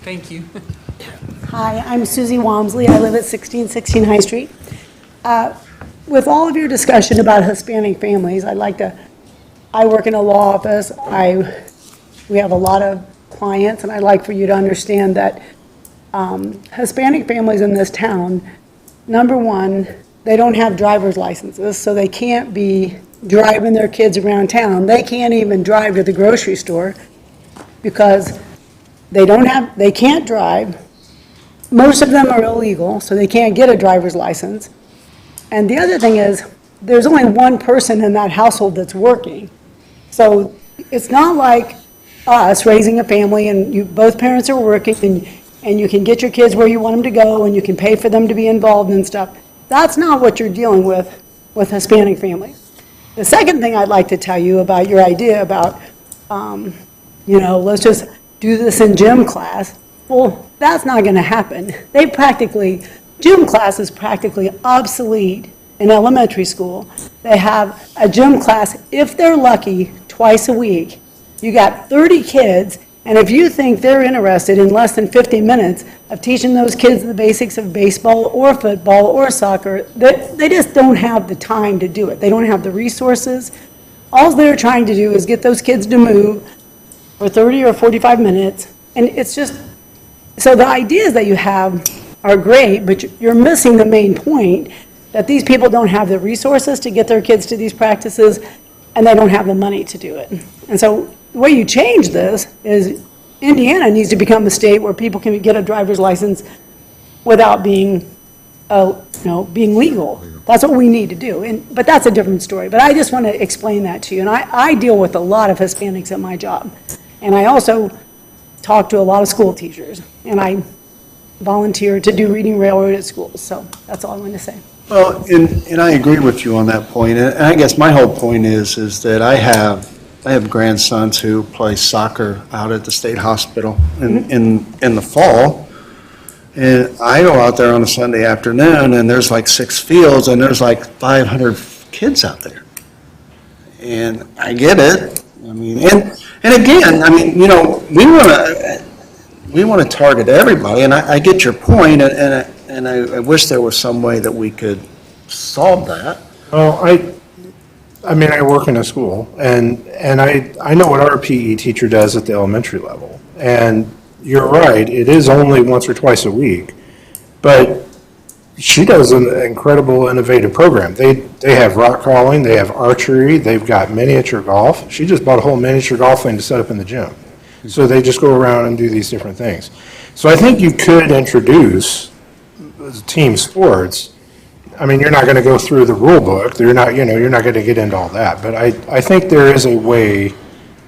Thank you. Hi, I'm Susie Walmsley. I live at 1616 High Street. With all of your discussion about Hispanic families, I work in a law office. We have a lot of clients, and I'd like for you to understand that Hispanic families in this town, number one, they don't have driver's licenses, so they can't be driving their kids around town. They can't even drive to the grocery store because they can't drive. Most of them are illegal, so they can't get a driver's license. And the other thing is, there's only one person in that household that's working. So it's not like us raising a family and both parents are working and you can get your kids where you want them to go and you can pay for them to be involved and stuff. That's not what you're dealing with Hispanic families. The second thing I'd like to tell you about your idea about, let's just do this in gym class. Well, that's not going to happen. Gym class is practically obsolete in elementary school. They have a gym class, if they're lucky, twice a week. You got 30 kids, and if you think they're interested in less than 50 minutes of teaching those kids the basics of baseball or football or soccer, they just don't have the time to do it. They don't have the resources. All they're trying to do is get those kids to move for 30 or 45 minutes, and it's just, so the ideas that you have are great, but you're missing the main point, that these people don't have the resources to get their kids to these practices, and they don't have the money to do it. And so the way you change this is Indiana needs to become a state where people can get a driver's license without being legal. That's what we need to do. But that's a different story. But I just want to explain that to you. And I deal with a lot of Hispanics at my job. And I also talk to a lot of school teachers. And I volunteer to do Reading Railroad at schools. So that's all I wanted to say. Well, and I agree with you on that point. And I guess my whole point is that I have grandsons who play soccer out at the state hospital in the fall. And I go out there on a Sunday afternoon and there's like 6 fields and there's like 500 kids out there. And I get it. I mean, and again, I mean, we want to target everybody, and I get your point, and I wish there was some way that we could solve that. Well, I work in a school, and I know what our PE teacher does at the elementary level. And you're right, it is only once or twice a week, but she does an incredible, innovative program. They have rock crawling, they have archery, they've got miniature golf. She just bought a whole miniature golf lane to set up in the gym. So they just go around and do these different things. So I think you could introduce team sports. I mean, you're not going to go through the rule book. You're not going to get into all that. But I think there is a way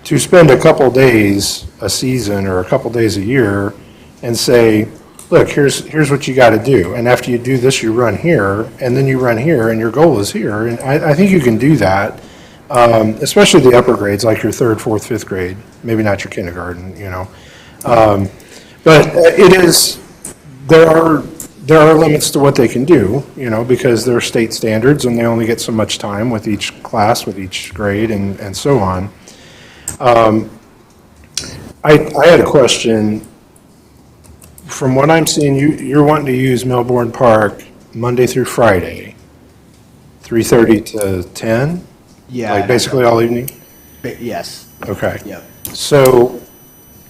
to spend a couple days a season or a couple days a year and say, look, here's what you got to do. And after you do this, you run here, and then you run here, and your goal is here. And I think you can do that, especially the upper grades, like your 3rd, 4th, 5th grade. Maybe not your kindergarten, But there are limits to what they can do, because they're state standards and they only get so much time with each class, with each grade, and so on. I had a question. From what I'm seeing, you're wanting to use Melbourne Park Monday through Friday, 3:30 to 10? Yeah. Like basically all evening? Yes. Okay. Yep. So,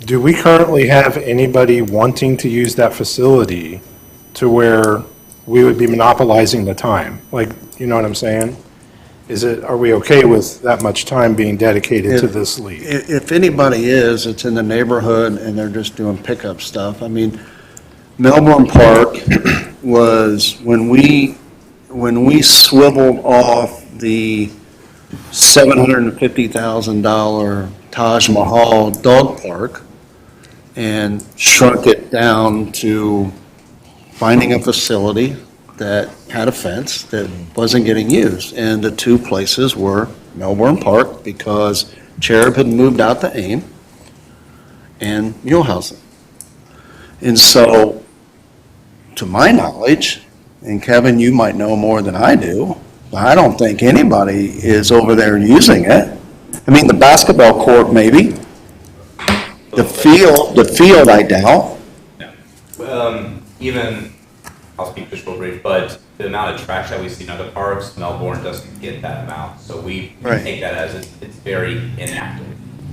do we currently have anybody wanting to use that facility to where we would be monopolizing the time? Like, you know what I'm saying? Are we okay with that much time being dedicated to this league? If anybody it's in the neighborhood and they're just doing pickup stuff. I mean, Melbourne Park was, when we swiveled off the $750,000 Taj Mahal dog park and shrunk it down to finding a facility that had a fence that wasn't getting used. And the two places were Melbourne Park, because Cherub had moved out to AIM, and Mulehausen. And so, to my knowledge, and Kevin, you might know more than I do, but I don't think anybody is over there using it. I mean, the basketball court maybe. The field, I doubt. Even, I'll speak just real brief, but the amount of trash that we see in other parks, Melbourne doesn't get that amount. So we Right. take that as it's very inactive.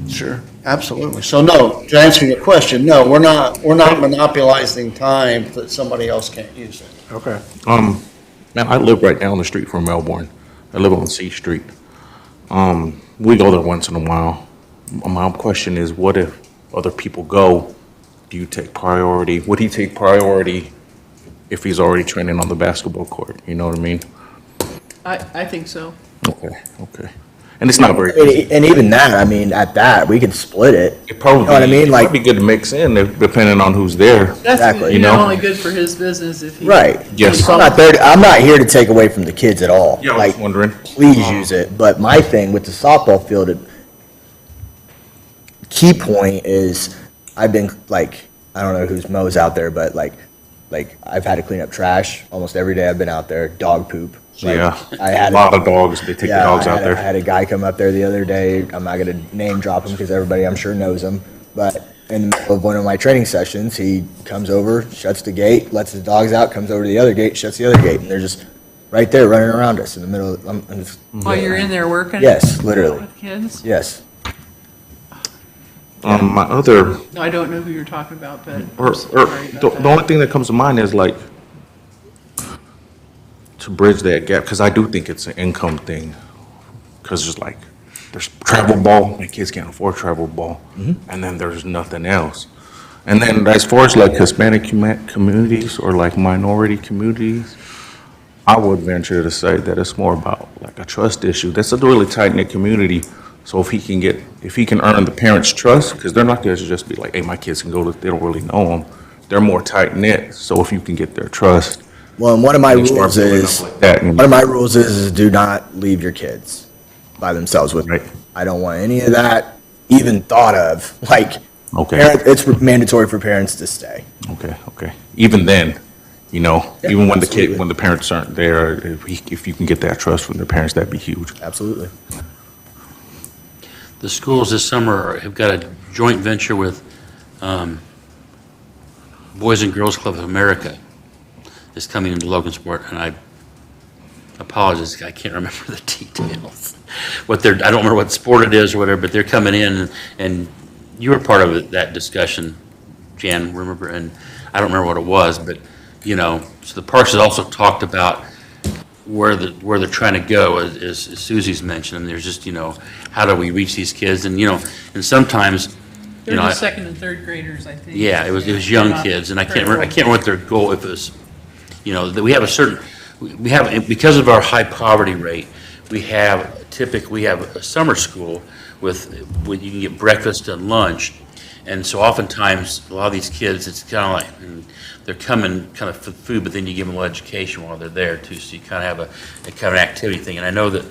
Sure, absolutely. So no, to answer your question, no, we're not monopolizing time that somebody else can't use it. Okay. Man, I live right down the street from Melbourne. I live on C Street. We go there once in a while. My question is, what if other people go? Do you take priority? Would he take priority if he's already training on the basketball court? You know what I mean? I think so. Okay, okay. And it's not very I mean, easy. and even that, I mean, at that, we could split it. It probably, You know what I mean? it Like, might be good to mix in depending on who's there. That's, Exactly. you You know, know? only good for his business if he. right. Yes. I'm not there, I'm not here to take away from the kids at all. Yeah, I was Like, just wondering. please use it. But my thing with the softball field, key point is, I've been like, I don't know whose mows out there, but like I've had to clean up trash almost every day I've been out there, dog poop. Like, Yeah, I had a lot of dogs, they take the Yeah, dogs I out had, there. I had a guy come up there the other day. I'm not going to name drop him because everybody I'm sure knows him. But in the middle of one of my training sessions, he comes over, shuts the gate, lets his dogs out, comes over to the other gate, shuts the other gate, and they're just right there running around us in the middle. I'm just, While you're in there working? Yes, literally. With kids? Yes. My other, No, I don't know who you're talking about, but or, I'm sorry the about that. only thing that comes to mind is like, to bridge that gap, because I do think it's an income thing. Because just like, there's travel ball, my kids can't afford travel ball, and then there's nothing else. And then as far as like Hispanic communities or like minority communities, I would venture to say that it's more about like a trust issue. That's a really tight-knit community. So if he can earn the parents' trust, because they're not going to just be like, hey, my kids can go, they don't really know them. They're more tight-knit. So if you can get their trust. Well, and one of my and start rules building is, up like that, and- one of my rules is do not leave your kids by themselves with me. Right. I don't want any of that even thought of. Like, Okay. it's mandatory for parents to stay. Okay. Even then, you know, Yeah, even when absolutely. when the parents aren't there, if you can get that trust from their parents, that'd be huge. Absolutely. The schools this summer have got a joint venture with Boys and Girls Club of America is coming into Logansport, and I apologize, I can't remember the details. I don't remember what sport it is or whatever, but they're coming in, and you were part of that discussion, Jan, remember, and I don't remember what it was, but, you know, so the Parks has also talked about where they're trying to go, as Susie's mentioned, and there's just, you know, how do we reach these kids, and, you know, and sometimes, They you were know, just second and third graders, I think. yeah, it was young Not kids, and I very can't remember old. what their goal, if it was, you know, that we have a certain, we have, because of our high poverty rate, we have a summer school with you can get breakfast and lunch, and so oftentimes, a lot of these kids, it's kind of like, they're coming kind of for food, but then you give them a little education while they're there too, so you kind of have a kind of an activity thing, and I know that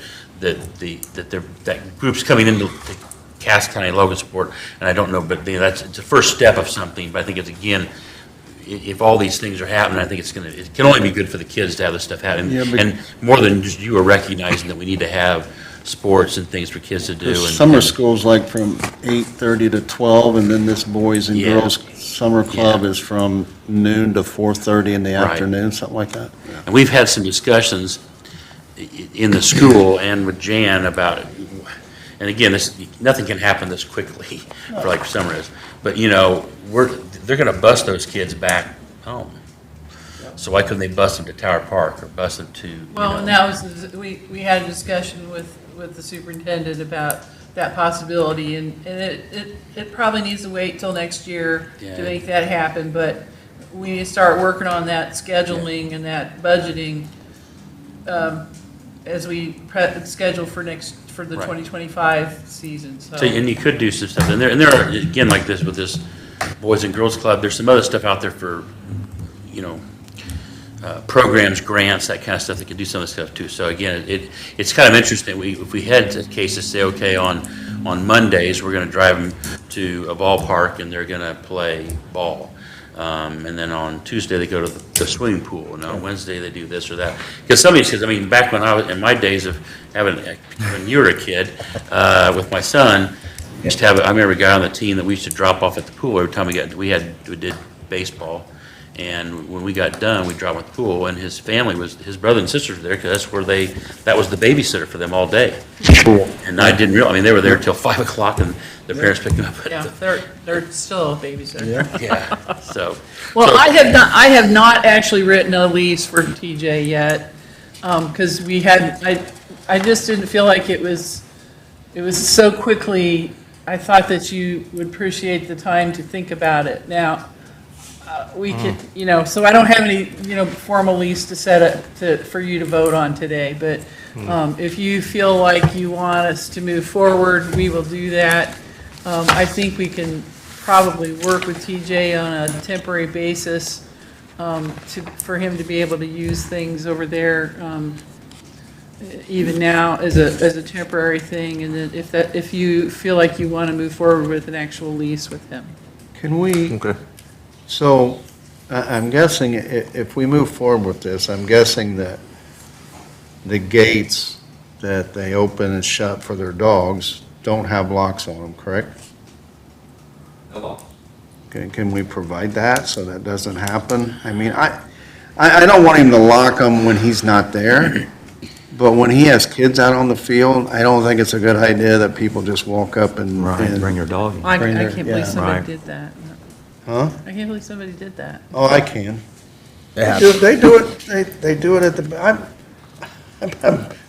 group's coming into Cass County, Logansport, and I don't know, but you know, it's a first step of something, but I think it's, again, if all these things are happening, I think it can only be good for the kids to have this stuff happen. Yeah, but- And more than just you are recognizing that we need to have sports and things for kids to do. The and- summer school's like from 8:30 to 12, and then this Boys and Yeah. Girls Summer Club Yeah. is from noon to 4:30 in the Right. afternoon, something like that. And we've had some discussions in the school and with Jan about, and again, nothing can happen this quickly, for like summer is, but you know, they're gonna bus those kids back home. So why couldn't they bus them to Tower Park or bus them to, you Well, know? and that was, we had a discussion with the superintendent about that possibility, and it probably needs to wait till next year Yeah. to make that happen, but we need to start working on that scheduling and that budgeting as we schedule for the Right. 2025 season, so. So, and you could do some stuff, and there are, again, like this, with this Boys and Girls Club, there's some other stuff out there for, you know, programs, grants, that kind of stuff, that can do some of this stuff too. So again, it's kind of interesting, if we had a case to say, okay, on Mondays, we're gonna drive them to a ballpark and they're gonna play ball. And then on Tuesday, they go to the swimming pool, and on Wednesday, they do this or that. Because some of these kids, I mean, back when I was, in my days of when you were a kid, with my son, we used to have, I remember a guy on the team that we used to drop off at the pool every time we did baseball. And when we got done, we dropped at the pool, and his family his brother and sisters were there, because that's where that was the babysitter for them all day. Cool. And I didn't realize, I mean, they were there till 5 o'clock, and their parents picked them up. Yeah, they're still a babysitter. Yeah, so. Well, so- I have not actually written a lease for TJ yet, because I just didn't feel like it was so quickly. I thought that you would appreciate the time to think about it. Now, we could, so I don't have any, formal lease to for you to vote on today, but if you feel like you want us to move forward, we will do that. I think we can probably work with TJ on a temporary basis for him to be able to use things over there, even now as a temporary thing, and then if you feel like you want to move forward with an actual lease with him. Can we, Okay. so I'm guessing if we move forward with this, I'm guessing that the gates that they open and shut for their dogs don't have locks on them, correct? No law. Can we provide that so that doesn't happen? I mean, I don't want him to lock them when he's not there, but when he has kids out on the field, I don't think it's a good idea that people just walk up and. Right, bring your dog in. I Bring their- can't yeah. believe somebody Right. did that. Huh? I can't believe somebody did that. Oh, I can. They have- They do it, they do it at the, I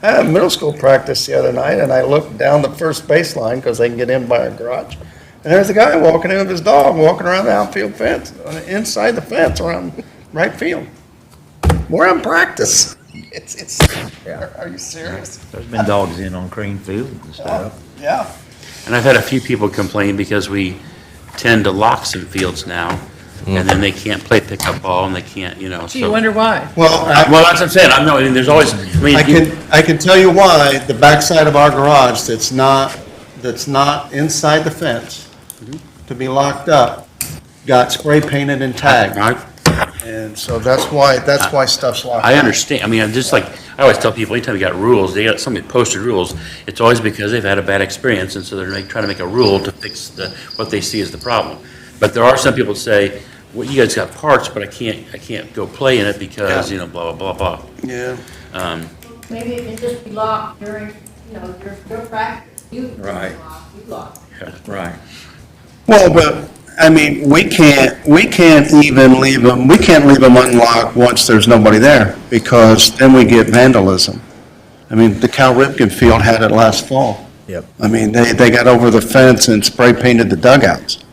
had middle school practice the other night, and I looked down the first baseline, because they can get in by our garage, and there's a guy walking in with his dog, walking around the outfield fence, inside the fence around right field. We're in practice. It's, are you serious? There's been dogs in on Crane Field and stuff. Yeah. And I've had a few people complain because we tend to lock some fields now, and then they can't play pickup ball, and they can't, Gee, you wonder why? Well, Well, that's what I'm saying, I mean, there's always, I mean. I can tell you why, the backside of our garage that's not inside the fence, to be locked up, got spray painted and tagged. And so that's why stuff's locked up. I understand, I mean, I'm just like, I always tell people, anytime you got rules, they got somebody posted rules, it's always because they've had a bad experience, and so they're trying to make a rule to fix what they see as the problem. But there are some people that say, well, you guys got parks, but I can't go play in it because, blah, blah, blah, blah. Yeah. Maybe it can just be locked during, your practice. You Right. lock. Right. Well, but, I mean, we can't even leave them unlocked once there's nobody there, because then we get vandalism. I mean, the Cal Ripken Field had it last fall. Yep. I mean, they got over the fence and spray painted the dugouts.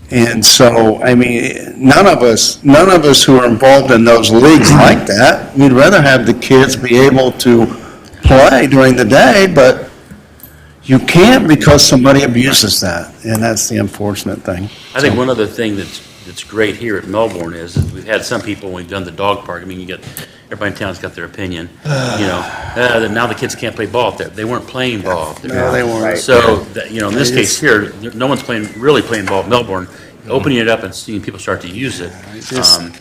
And so, I mean, none of us who are involved in those leagues like that. We'd rather have the kids be able to play during the day, but you can't because somebody abuses that, and that's the unfortunate thing. I think one other thing that's great here at Melbourne is that we've had some people, when we've done the dog park, I mean, everybody in town's got their opinion, that now the kids can't play ball up there. They weren't playing ball up there. No, they weren't. So, in this case here, no one's really playing ball at Melbourne. Opening it up and seeing people start to use it.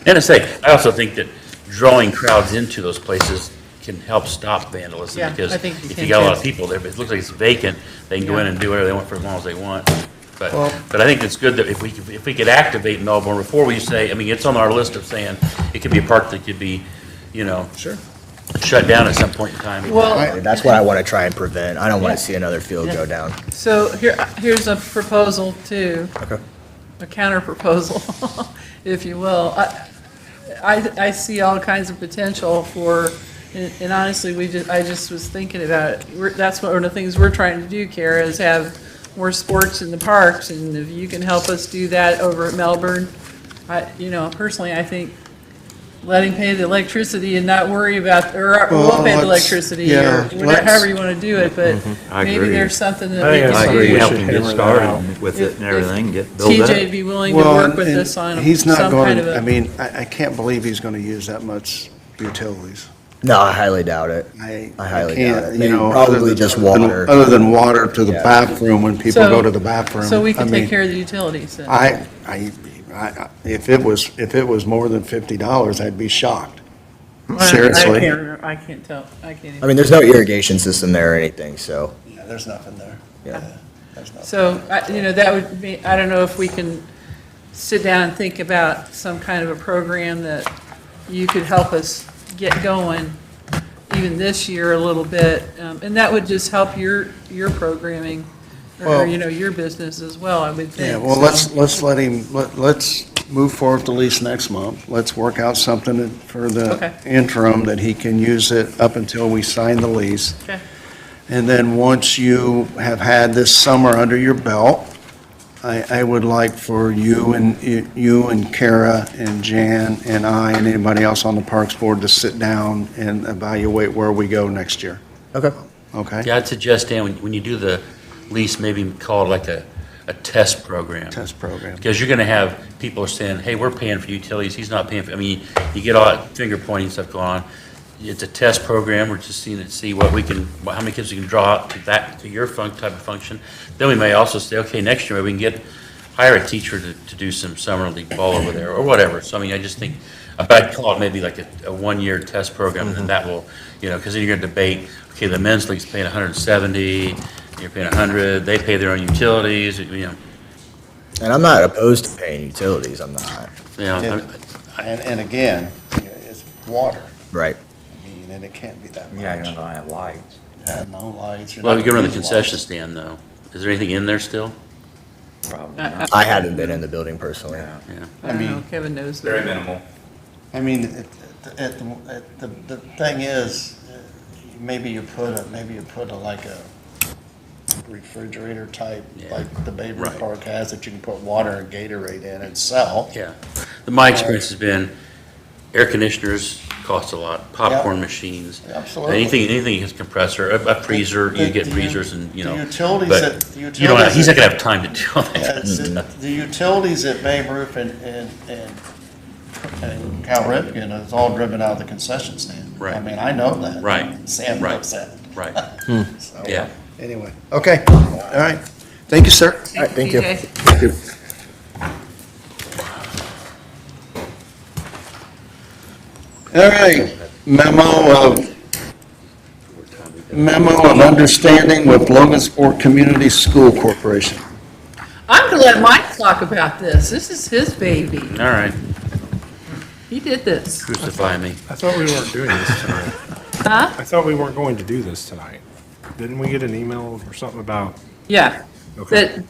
And I also think that drawing crowds into those places can help stop vandalism. Yeah, Because I think you if can you got a lot too. of people there, but it looks like it's vacant, they can go in Yeah. and do whatever they want for as long as they want. But Well- I think it's good that if we could activate Melbourne before we say, I mean, it's on our list of saying it could be a park that could be, Sure. shut down at some point in time. Well, That's what I want to try and prevent. I don't want to see another field go down. so here's a proposal too. Okay. A counter proposal, if you will. I see all kinds of potential for, and honestly, I just was thinking about it. That's one of the things we're trying to do, Kara, is have more sports in the parks, and if you can help us do that over at Melbourne, personally, I think letting pay the electricity and not worry about, or we'll pay the let's- electricity, yeah, or whatever, however you want to do it, but I maybe agree. there's something that I we think can it's do. something we Help should them get hammer that out. started with it and everything, get built up. TJ be willing to Well, work with and us on he's not some going kind of to, a. I mean, I can't believe he's going to use that much utilities. No, I highly doubt it. I highly can't, doubt it. you Maybe know, probably other than- just water. Other than water to the Yeah. bathroom when people So- go to the bathroom. So we I can mean, take care of the utilities then. I if it was more than $50, I'd be shocked. I Seriously. can't remember, I can't tell, I can't even. I mean, there's no irrigation system there or anything, so, Yeah, there's nothing there. yeah. There's nothing. So, that would be, I don't know if we can sit down and think about some kind of a program that you could help us get going even this year a little bit. And that would just help your programming, Well- or, your business as well, I would think. Yeah, well, let's let him, let's move forward with the lease next month. Let's work out something for Okay. the interim that he can use it up until we sign the lease. Okay. And then once you have had this summer under your belt, I would like for you and Kara and Jan and I and anybody else on the Parks Board to sit down and evaluate where we go next year. Okay. Okay? Yeah, I'd suggest, Dan, when you do the lease, maybe call it like a test program. Test program. Because you're going to have people saying, hey, we're paying for utilities, he's not paying for, I mean, you get all that finger pointing stuff going on. It's a test program, we're just seeing it, see what we can, how many kids we can draw out to your type of function. Then we may also say, okay, next year, maybe we can hire a teacher to do some summer league ball over there, or whatever. So, I mean, I just think, I'd call it maybe like a one-year test program, and that will, because then you're going to debate, okay, the men's league's paying 170, you're paying 100, they pay their own utilities, And I'm not opposed to paying utilities, I'm not. And again, it's water. Right. I mean, and it can't be that much. Yeah, you're not gonna have lights. Yeah, no lights. you're Well, not you go around the gonna use concession lights. stand, though. Is there anything in there still? Probably not. I haven't been in the building personally. Yeah. Yeah. I don't know, Kevin knows Very that. minimal. I mean, the thing is, maybe you put like a refrigerator type, Yeah. like the Babe Ruth Right. Park has, that you can put water and Gatorade in and sell. Yeah. My experience has been air conditioners cost a lot, popcorn machines. Absolutely. Anything has compressor, a freezer, you get The- freezers and, the utilities but that- the you don't, utilities he's not that- gonna have time to do all that Yeah, kind of it's- stuff. The utilities at Babe Ruth and Cal Ripken is all driven out of the concession stand. Right. I mean, I know that. Right. Sam Right. knows that. Right, So, yeah. Anyway, okay, all right. Thank you, sir. All right, thank you. TJ. All right, memo of understanding with Logansport Community School Corporation. I'm gonna let Mike talk about this. This is his baby. All right, He did this. crucify me. I thought we weren't doing this tonight. Huh? I thought we weren't going to do this tonight. Didn't we get an email or something about, Yeah. Okay. That,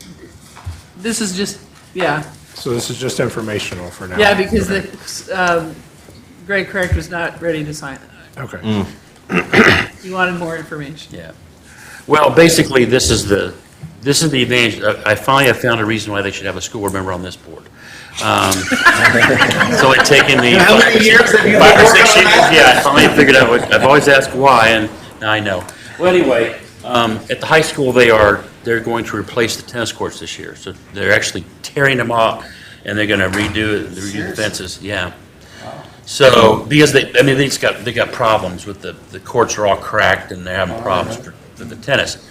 this is just, yeah. so this is just informational for now? Yeah, because Greg Craig was not ready to sign it. Okay. He wanted more information. Yeah. Well, basically, this is the advantage. I finally have found a reason why they should have a school board member on this board. It's only taken me. How many years have you been 5 or 6 working on years? that? Yeah, I finally figured out what, I've always asked why, and now I know. Well, anyway, at the high school, they're going to replace the tennis courts this year. So they're actually tearing them off, and they're gonna redo the fences, yeah. So, because they got problems with the courts are all cracked, and they're having problems for the tennis. And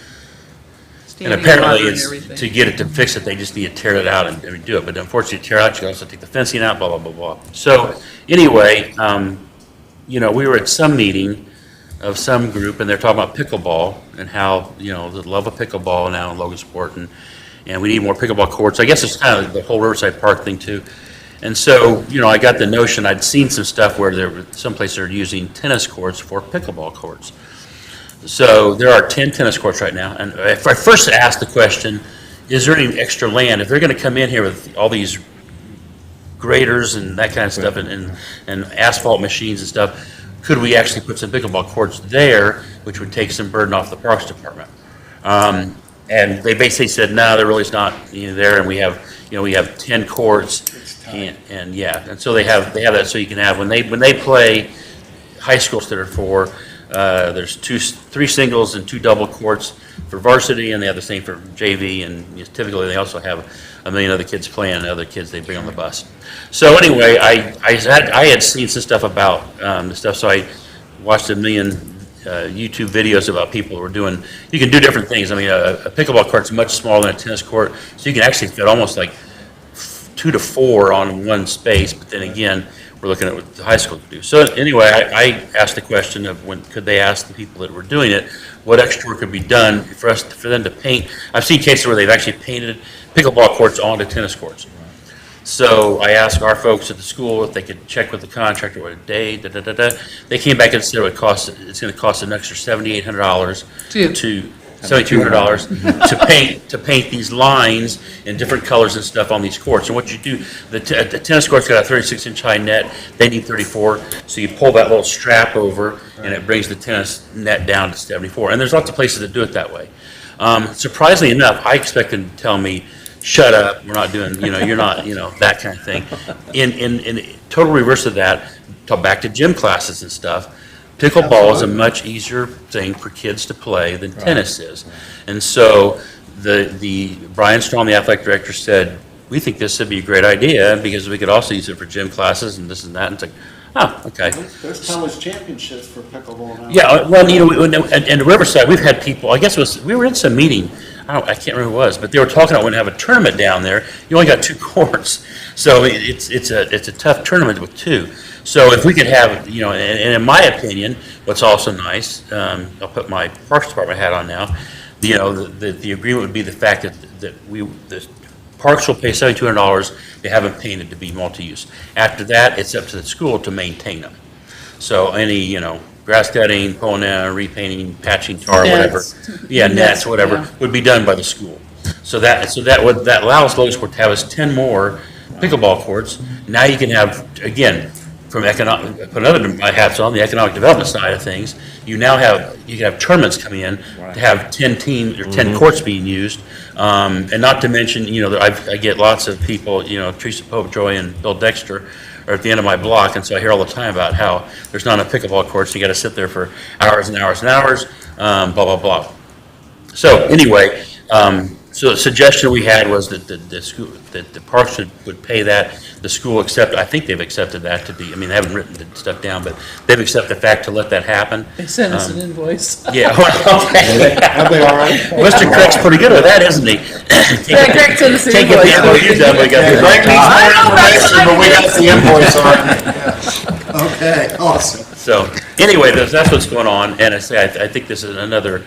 Standing apparently, water and it's, everything. to get it to fix it, they just need to tear it out and redo it. But unfortunately, to tear it out, you also take the fencing out, blah, blah, blah, blah. So, anyway, we were at some meeting of some group, and they're talking about pickleball and how, the love of pickleball now in Logansport, and we need more pickleball courts. I guess it's kind of the whole Riverside Park thing, too. And so, I got the notion, I'd seen some stuff where there were some places are using tennis courts for pickleball courts. So there are 10 tennis courts right now, and I first asked the question, is there any extra land? If they're gonna come in here with all these graders and that kind of stuff, and asphalt machines and stuff, could we actually put some pickleball courts there, which would take some burden off the Parks Department? And they basically said, no, there really is not there, and we have 10 courts, and so they have that, so you can have, when they play high schools that are for, there's 3 singles and 2 double courts for varsity, and they have the same for JV, and typically they also have a million other kids playing, and other kids they bring on the bus. So anyway, I had seen some stuff about the stuff, so I watched a million YouTube videos about people who are doing, you can do different things. I mean, a pickleball court's much smaller than a tennis court, so you can actually fit almost like 2 to 4 on one space, but then again, we're looking at what the high school could do. So anyway, I asked the question of when could they ask the people that were doing it, what extra work could be done for them to paint. I've seen cases where they've actually painted pickleball courts onto tennis courts. So I asked our folks at the school if they could check with the contractor what a day, They came back and said it's going to cost an extra $7,800 to $7,200 to paint these lines in different colors and stuff on these courts. And what you do, the tennis court's got a 36-inch high net. They need 34, so you pull that little strap over, and it brings the tennis net down to 74. And there's lots of places that do it that way. Surprisingly enough, I expect them to tell me, shut up, we're not doing, you're not, that kind of thing. In total reverse of that, back to gym classes and stuff, pickleball is a much easier thing for kids to play than tennis is. And so the Brian Strong, the athletic director, said, we think this would be a great idea because we could also use it for gym classes and this and that. And it's like, oh, okay. There's college championships for pickleball now. Yeah, well, and Riverside, we've had people, I guess we were in some meeting, I can't remember who it was, but they were talking about when they have a tournament down there, you only got 2 courts. So it's a tough tournament with 2. So if we could have, and in my opinion, what's also nice, I'll put my Parks Department hat on now, the agreement would be the fact that the Parks will pay $7,200 to have them painted to be multi-use. After that, it's up to the school to maintain them. So any, grass cutting, pulling down, repainting, patching, tar, whatever. Yeah, nets, whatever, would be done by the school. So that allows Logansport to have us 10 more pickleball courts. Now you can have, again, from economic, put another my hats on the economic development side of things. You can have tournaments coming in to have 10 teams or 10 courts being used, and not to mention, I get lots of people, Teresa Popejoy and Bill Dexter are at the end of my block, and so I hear all the time about how there's not enough pickleball courts. You got to sit there for hours and hours and hours, blah blah blah. So anyway. So the suggestion we had was that the parks would pay that. The school I think they've accepted that to be, they haven't written the stuff down, but they've accepted the fact to let that happen. They sent us an invoice. Yeah, well, okay. Are they all right? Mr. Craig's pretty good at that, isn't he? Yeah, Greg sent us an Can't get the invoice. MOU done, we got the Greg needs more information, but we got the invoice I on it. Okay, awesome. So, anyway, that's what's going on, and I think this is another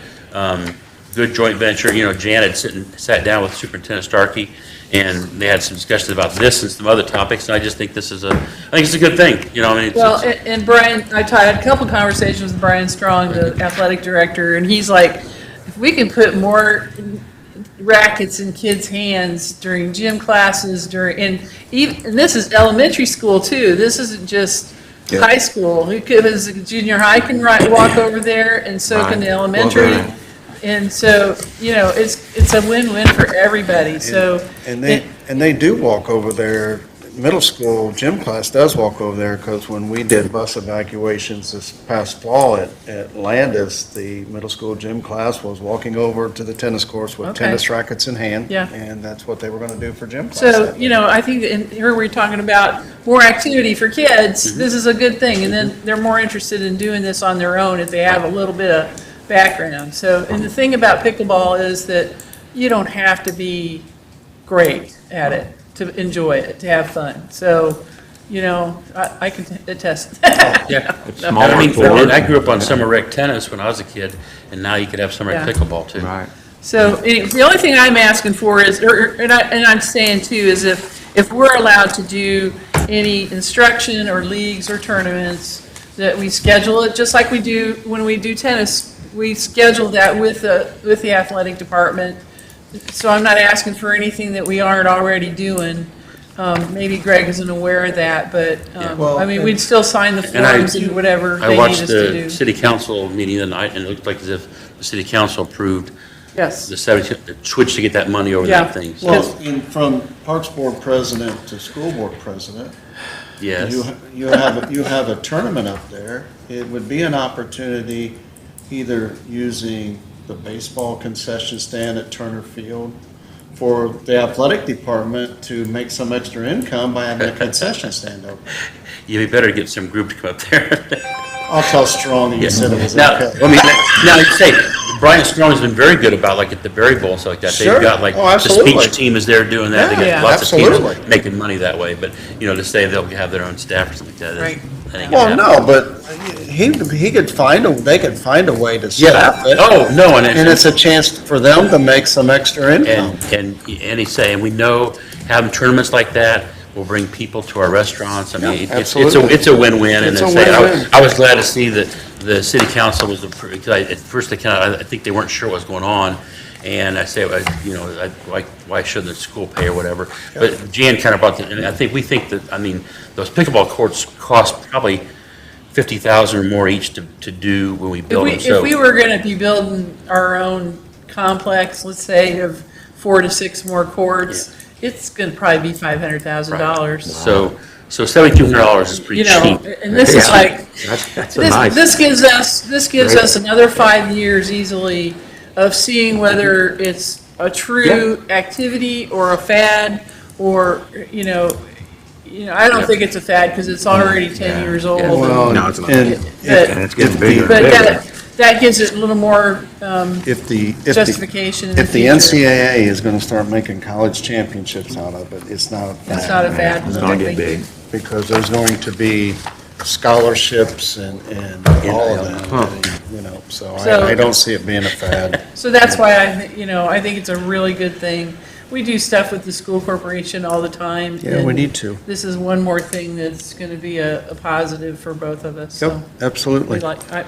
good joint venture. Jan had sat down with Superintendent Starkey, and they had some discussions about this and some other topics, and I just think it's a good thing, Well, and Brian, I had a couple conversations with Brian Strong, the athletic director, and he's like, if we can put more rackets in kids' hands during gym classes, and this is elementary school too, this isn't just high school, because junior high can walk over there, and so can the elementary. And so, it's a win-win for everybody, so. And they do walk over there. Middle school gym class does walk over there, because when we did bus evacuations this past fall at Landis, the middle school gym class was walking over to the tennis courts with tennis rackets in hand. Yeah. And that's what they were going to do for gym class. So, I think here we're talking about more activity for kids. This is a good thing, and then they're more interested in doing this on their own if they have a little bit of background. So, and the thing about pickleball is that you don't have to be great at it to enjoy it, to have fun. So, I can attest to that. Yeah. Small I grew up on summer rec tennis when I was a kid, and now you could have summer rec pickleball too. Right. So the only thing I'm asking for is, and I'm saying too, is if we're allowed to do any instruction or leagues or tournaments, that we schedule it just like we do when we do tennis. We schedule that with the athletic department. So I'm not asking for anything that we aren't already doing. Maybe Greg isn't aware of that, but, we'd still sign the forms and whatever I they need watched us to the do. city council meeting tonight, and it looked like as if the city council approved Yes. the switch to get that money over Yeah. that thing. So, Well, and from Parks Board President to School Board President, yes. you have a tournament up there. It would be an opportunity, either using the baseball concession stand at Turner Field, for the athletic department to make some extra income by having a concession stand open. You'd be better to get some group to come up there. I'll tell Strong you said it was Now, okay. now you say, Brian Strong's been very good about, like, at the Berry Bowl and stuff like that. Sure. They've got, like, Oh, the absolutely. speech team is there doing that. They Yeah. got lots of Absolutely. people making money that way. But, you know, to say they'll have their own staff or something like that. Right. that ain't Well, gonna no, happen. but he could find they could find a way to staff it. Oh, no, and And it's a chance for them to make some extra income. And he's saying, we know having tournaments like that will bring people to our restaurants. I mean, Yeah, it's absolutely. it's a win-win. And It's a they say, win-win. I was glad to see that the city council was, because at first they I think they weren't sure what was going on. And I say, you know, why shouldn't the school pay or whatever? But Jan kind of brought that, and we think that, I mean, those pickleball courts cost probably 50,000 or more each to do when we build them. If we were gonna be building our own complex, let's say of 4 to 6 more courts, it's gonna probably be $500,000. So $7,200 is pretty You know, cheap. and this is like, That's a nice. this gives us another 5 years easily of seeing whether it's a true activity or a fad, or, you know, I don't think it's a fad, because it's already 10 years old. Well, No, it's not. and And it's getting bigger. But that gives it a little more if the justification in the if the future. NCAA is going to start making college championships out of it, it's not a fad. It's not a fad. It's gonna get big. Because there's going to be scholarships and all of that, you know, so So- I don't see it being a fad. So that's why I think it's a really good thing. We do stuff with the school corporation all the time. Yeah, we and need to. This is one more thing that's gonna be a positive for both of us, Yep, so. absolutely.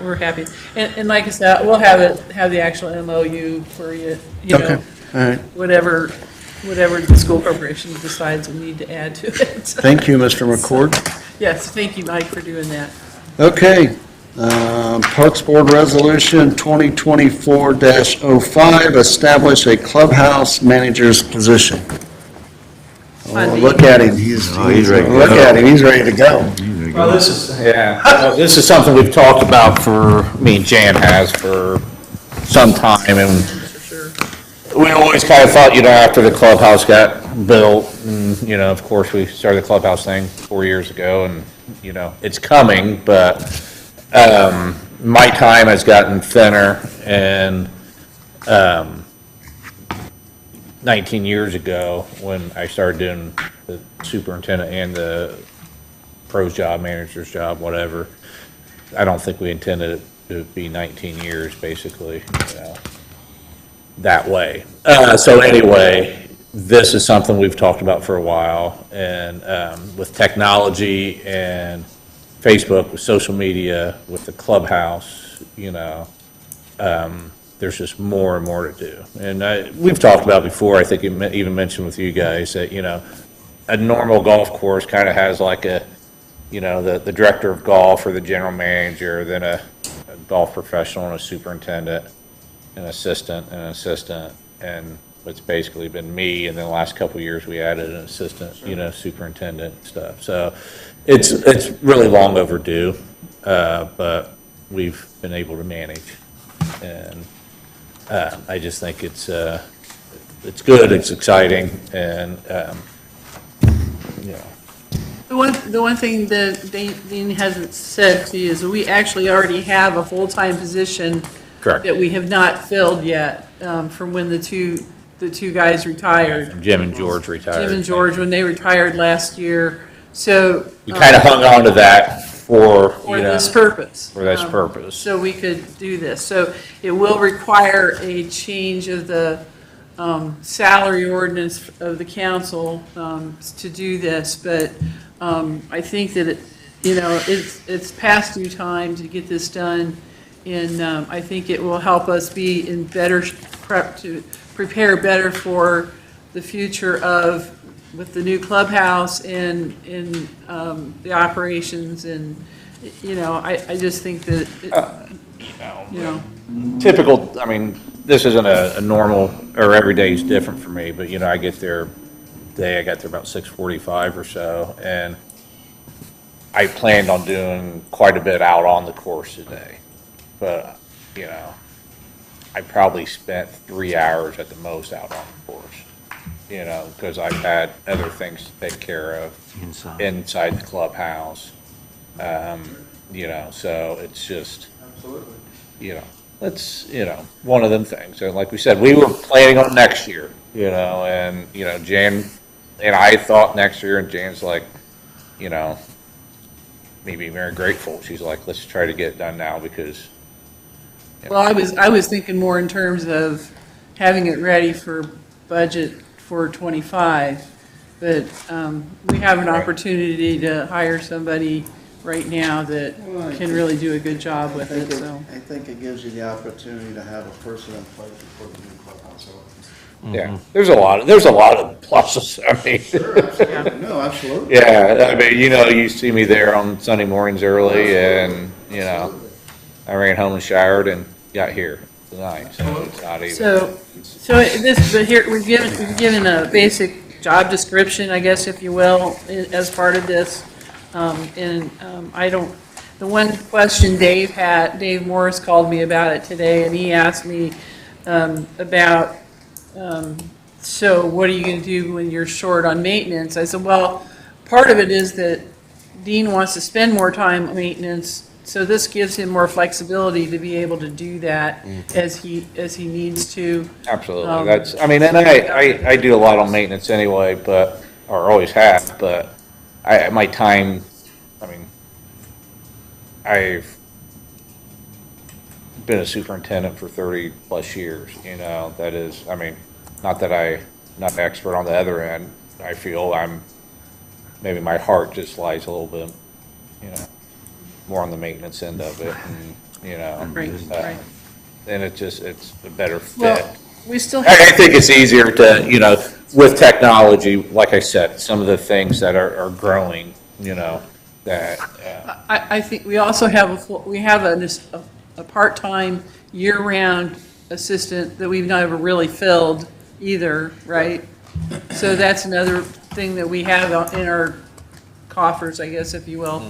We're happy. And like I said, we'll have the actual MOU for you, Okay, all right. whatever the school corporation decides we need to add to it. Thank you, Mr. McCord. Yes, thank you, Mike, for doing that. Okay, Parks Board Resolution 2024-05, establish a clubhouse manager's position. Oh, Funding. look at him, he's he's ready to look go. at him, he's ready to go. Well, this is something we've talked about me and Jan has for some time, and we always kind of thought, after the clubhouse got built, and, of course, we started the clubhouse thing 4 years ago, and, it's coming, but, my time has gotten thinner, and, 19 years ago, when I started doing the superintendent and the pro's job, manager's job, whatever, I don't think we intended it to be 19 years, basically, that way. So anyway, this is something we've talked about for a while, and with technology and Facebook, with social media, with the clubhouse, there's just more and more to do. And we've talked about before, I think it even mentioned with you guys, that, a normal golf course kind of has like the director of golf or the general manager, then a golf professional and a superintendent, an assistant, and it's basically been me, and then the last couple of years, we added an assistant, superintendent and stuff. So it's really long overdue, but we've been able to manage. And I just think it's good, it's exciting, and, The one thing that Dean hasn't said to you is that we actually already have a full-time position correct. that we have not filled yet, from when the two guys retired. Jim and George retired. Jim and George, when they retired last year, so. We kind of hung on to that for this purpose. For this purpose. So we could do this. So it will require a change of the salary ordinance of the council to do this, but I think that, it's past due time to get this done, and I think it will help us be in better to prepare better for the future with the new clubhouse and the operations, and, I just think that, Typical, this isn't a normal, or every day is different for me, but, I get there, I got there about 6:45 or so, and I planned on doing quite a bit out on the course today. But, I probably spent 3 hours at the most out on the course, because I've had other things to take care of inside the clubhouse. So it's just, that's, one of them things. And like we said, we were planning on next year, and, Jan and I thought next year, and Jan's like, me being very grateful. She's like, let's try to get it done now because. Well, I was thinking more in terms of having it ready for budget for '25, but we have an opportunity to hire somebody right now that can really do a good job with it, so. I think it gives you the opportunity to have a person in place before the new clubhouse opens. Yeah, there's a lot of pluses. I mean, Sure, absolutely. No, absolutely. yeah, I mean, you see me there on Sunday mornings early, and I ran home and showered and got here tonight. So it's not even. But here we've given a basic job description, I guess, if you will, as part of this. The one question Dave Morris called me about it today, and he asked me about. So what are you going to do when you're short on maintenance? I said, well, part of it is that Dean wants to spend more time on maintenance, so this gives him more flexibility to be able to do that as he needs to. Absolutely. And I do a lot on maintenance anyway, or always have, but my time, I've been a superintendent for 30 plus years, that is, not that I'm not an expert on the other end. I feel maybe my heart just lies a little bit, more on the maintenance end of it, and, Right. and it's a better fit. Well, we still I have, think it's easier to, with technology, like I said, some of the things that are growing, that, I think we also have a part-time, year-round assistant that we've never really filled either, right? So that's another thing that we have in our coffers, I guess, if you will,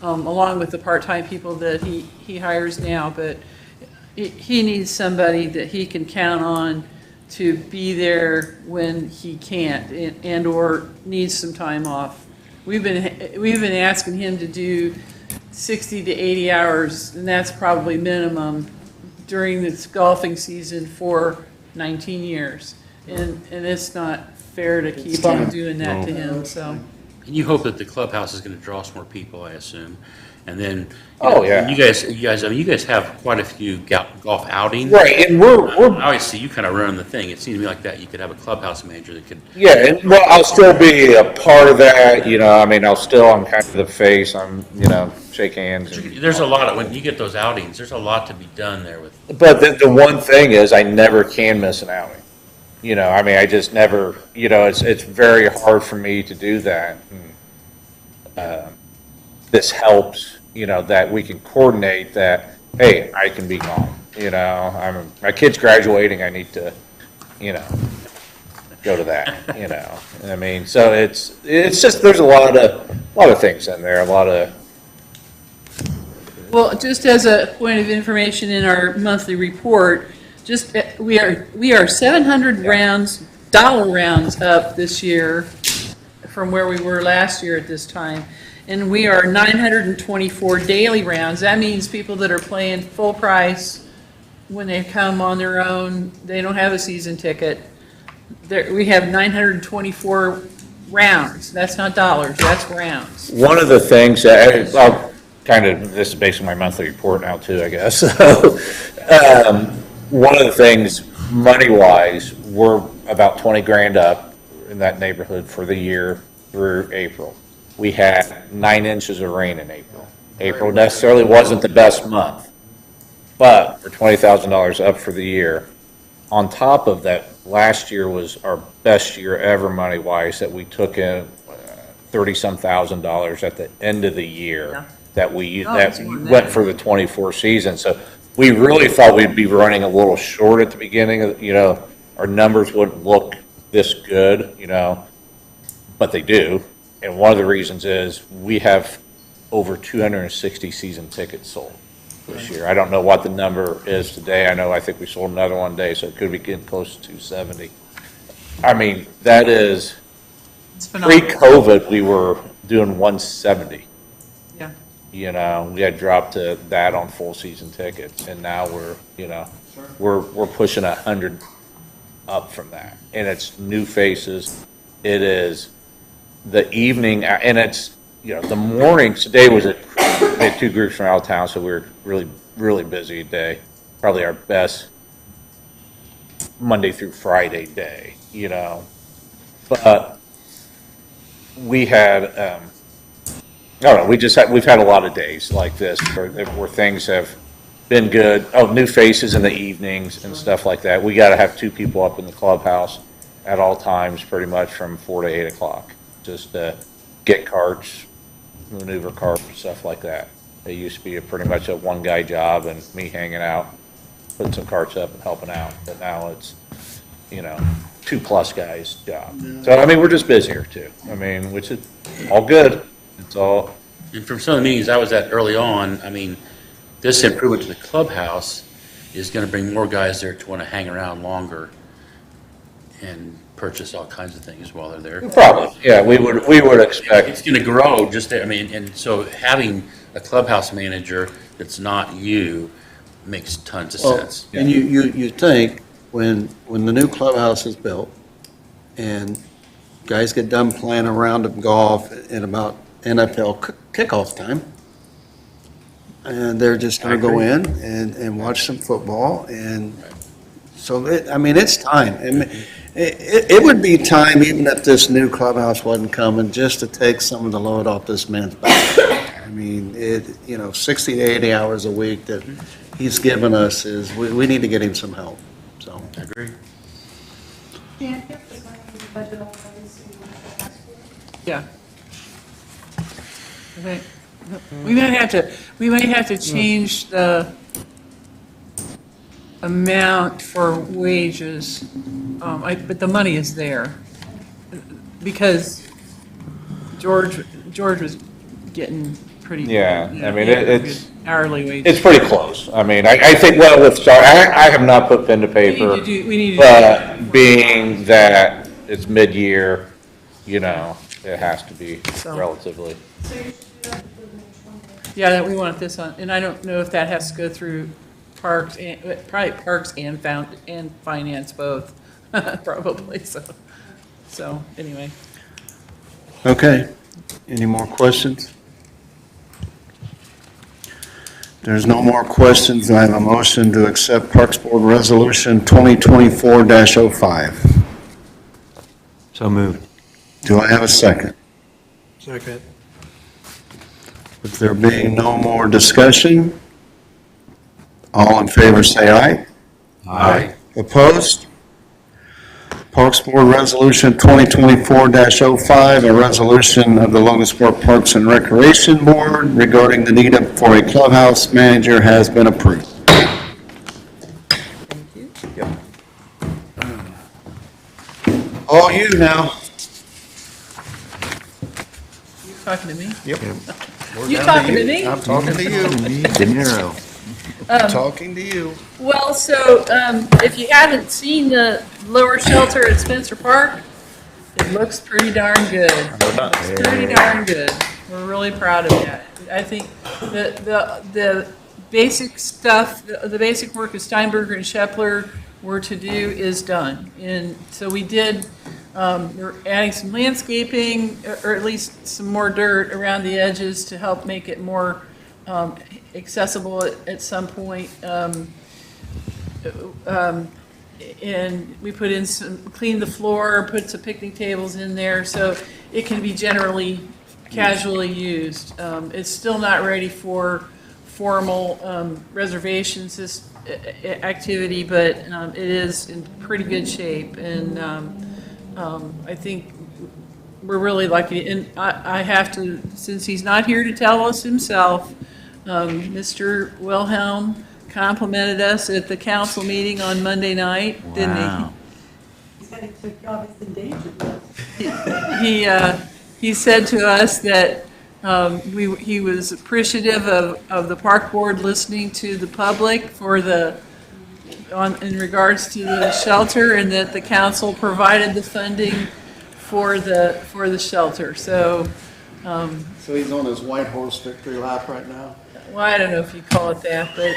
along with the part-time people that he hires now. But he needs somebody that he can count on to be there when he can't and/or needs some time off. We've been asking him to do 60 to 80 hours, and that's probably minimum during this golfing season for 19 years. And it's not fair to keep on doing that to him, so. And you hope that the clubhouse is going to draw some more people, I assume. And then, Oh, yeah. you guys have quite a few golf outings. right, and we're Obviously, you kind of run the thing. It seems to me like that you could have a clubhouse manager that could. yeah, and well, I'll still be a part of that, I'm kind of the face, shake hands. There's a lot when you get those outings, there's a lot to be done there with. But the one thing is I never can miss an outing. I just never, it's very hard for me to do that. This helps, that we can coordinate that, hey, I can be gone, my kid's graduating, I need to, go to that, so it's just, there's a lot of things in there, Well, just as a point of information in our monthly report, we are 700 dollar rounds up this year from where we were last year at this time. And we are 924 daily rounds. That means people that are playing full price when they come on their own, they don't have a season ticket. We have 924 rounds. That's not dollars, that's rounds. One of the things that, this is basically my monthly report now too, I guess. One of the things, money-wise, we're about 20 grand up in that neighborhood for the year through April. We had 9 inches of rain in April. April necessarily wasn't the best month, but we're $20,000 up for the year. On top of that, last year was our best year ever money-wise, that we took in $30-some thousand at the end of the year that we went for the 24 season. So we really thought we'd be running a little short at the beginning of, our numbers wouldn't look this good, but they do. And one of the reasons is we have over 260 season tickets sold this year. I don't know what the number is today. I think we sold another one today, so it could be getting close to 270. That is, It's phenomenal. pre-COVID, we were doing 170. Yeah. You know, we had dropped to that on full season tickets, and now we're, you know, we're pushing 100 up from that. And it's new faces. It is the evening, and it's, you know, the mornings. Today was we had 2 groups from out of town, so we were really busy day. Probably our best Monday through Friday day, you know. But we had, I don't know, we've had a lot of days like this where things have been good. Oh, new faces in the evenings and stuff like that. We got to have 2 people up in the clubhouse at all times, pretty much from 4 to 8 o'clock, just to get carts, maneuver carts, stuff like that. It used to be pretty much a one-guy job and me hanging out, putting some carts up and helping out. But now it's, you know, 2+ guys' job. So, I mean, we're just busier too. I mean, which is all good. It's all. And from some of the meetings I was at early on, I mean, this improvement to the clubhouse is going to bring more guys there to want to hang around longer and purchase all kinds of things while they're there. Probably, yeah, we would expect. It's going to grow just there. I mean, and so having a clubhouse manager that's not you makes tons of sense. And you think when the new clubhouse is built and guys get done playing a round of golf in about NFL kickoff time, and they're just going to go in and watch some football. And so, it's time. It would be time, even if this new clubhouse wasn't coming, just to take some of the load off this man's back. I mean, 60 to 80 hours a week that he's given us we need to get him some help, so. I agree. Yeah. Okay. We might have to change the amount for wages, but the money is there. Because George was getting pretty. Yeah, I mean, he had it's. good hourly wages. It's pretty close. I mean, I think, well, I have not put pen to paper. We need to do But that. being that it's mid-year, you know, it has to be So- relatively. Yeah, that we want this on, and I don't know if that has to go through parks and, probably parks and finance both, probably, so, anyway. Okay. Any more questions? There's no more questions. I have a motion to accept Parks Board Resolution 2024-05. So moved. Do I have a second? Second. With there being no more discussion, all in favor say aye. Aye. Opposed? Parks Board Resolution 2024-05, a resolution of the Logansport Parks and Recreation Board regarding the need for a clubhouse manager has been approved. All you now. You talking to me? Yep. You talking to me? I'm talking to you. De Niro. Talking to you. Well, so, if you haven't seen the lower shelter at Spencer Park, it looks pretty darn good. It's pretty darn good. We're really proud of that. I think the basic stuff, the basic work that Steinberger and Shepler were to do is done. And so we did, we're adding some landscaping, or at least some more dirt around the edges to help make it more accessible at some point. And we put in cleaned the floor, put some picnic tables in there, so it can be generally casually used. It's still not ready for formal reservations activity, but it is in pretty good shape, and I think we're really lucky. And I have to, since he's not here to tell us himself, Mr. Wilhelm complimented us at the council meeting on Monday night, didn't he? Wow. He said he took off his endangered list. He said to us that he was appreciative of the park board listening to the public in regards to the shelter, and that the council provided the funding for the shelter. So So he's on his white horse victory lap right now? Well, I don't know if you call it that, but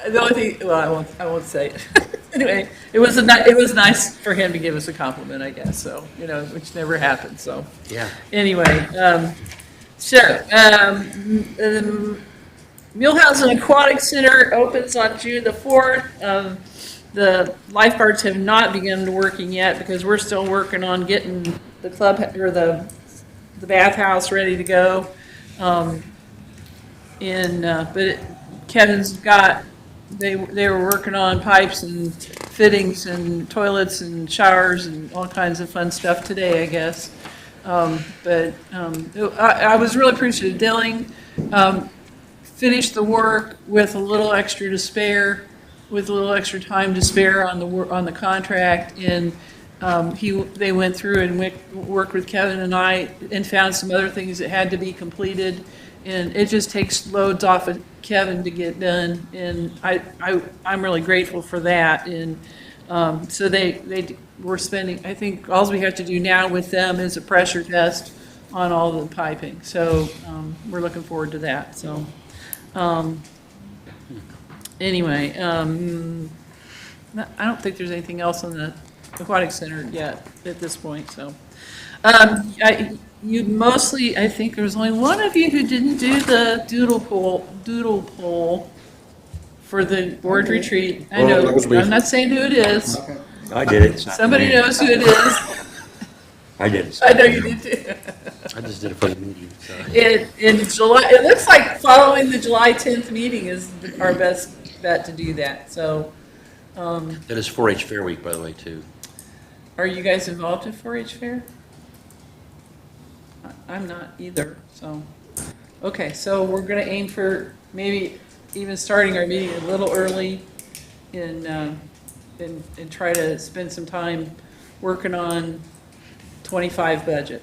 the only thing, well, I won't say it. Anyway, it was nice for him to give us a compliment, I guess, so, which never happened, so. Yeah. Anyway, Millhausen Aquatic Center opens on June the 4th. The lifeguards have not begun working yet because we're still working on getting the club, or the bathhouse ready to go. But Kevin's got, they were working on pipes and fittings and toilets and showers and all kinds of fun stuff today, I guess. I was really appreciative. Dilling finished the work with a little extra to spare, with a little extra time to spare on the contract, and they went through and worked with Kevin and I and found some other things that had to be completed, and it just takes loads off of Kevin to get done, and I'm really grateful for that. And so they were spending, I think all we have to do now with them is a pressure test on all the piping, so we're looking forward to that. So anyway, I don't think there's anything else on the Aquatic Center yet at this point, so. You mostly, I think there was only one of you who didn't do the doodle poll for the board retreat. I know, I'm not saying who it is. I did it. Somebody knows who it is. I did. I know you did too. I just did it for the meeting, so. In July, it looks like following the July 10th meeting is our best bet to do that, so. That is 4-H Fair Week, by the way, too. Are you guys involved in 4-H Fair? I'm not either, so. Okay, so we're gonna aim for maybe even starting our meeting a little early and try to spend some time working on 25 budget.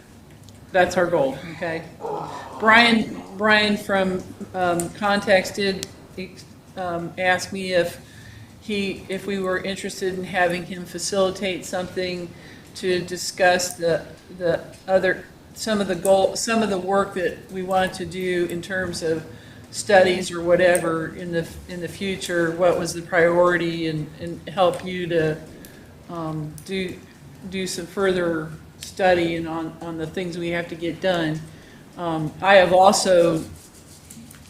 That's our goal, okay? Brian from Context did ask me if we were interested in having him facilitate something to discuss some of the work that we wanted to do in terms of studies or whatever in the future, what was the priority, and help you to do some further study and on the things we have to get done. I have also,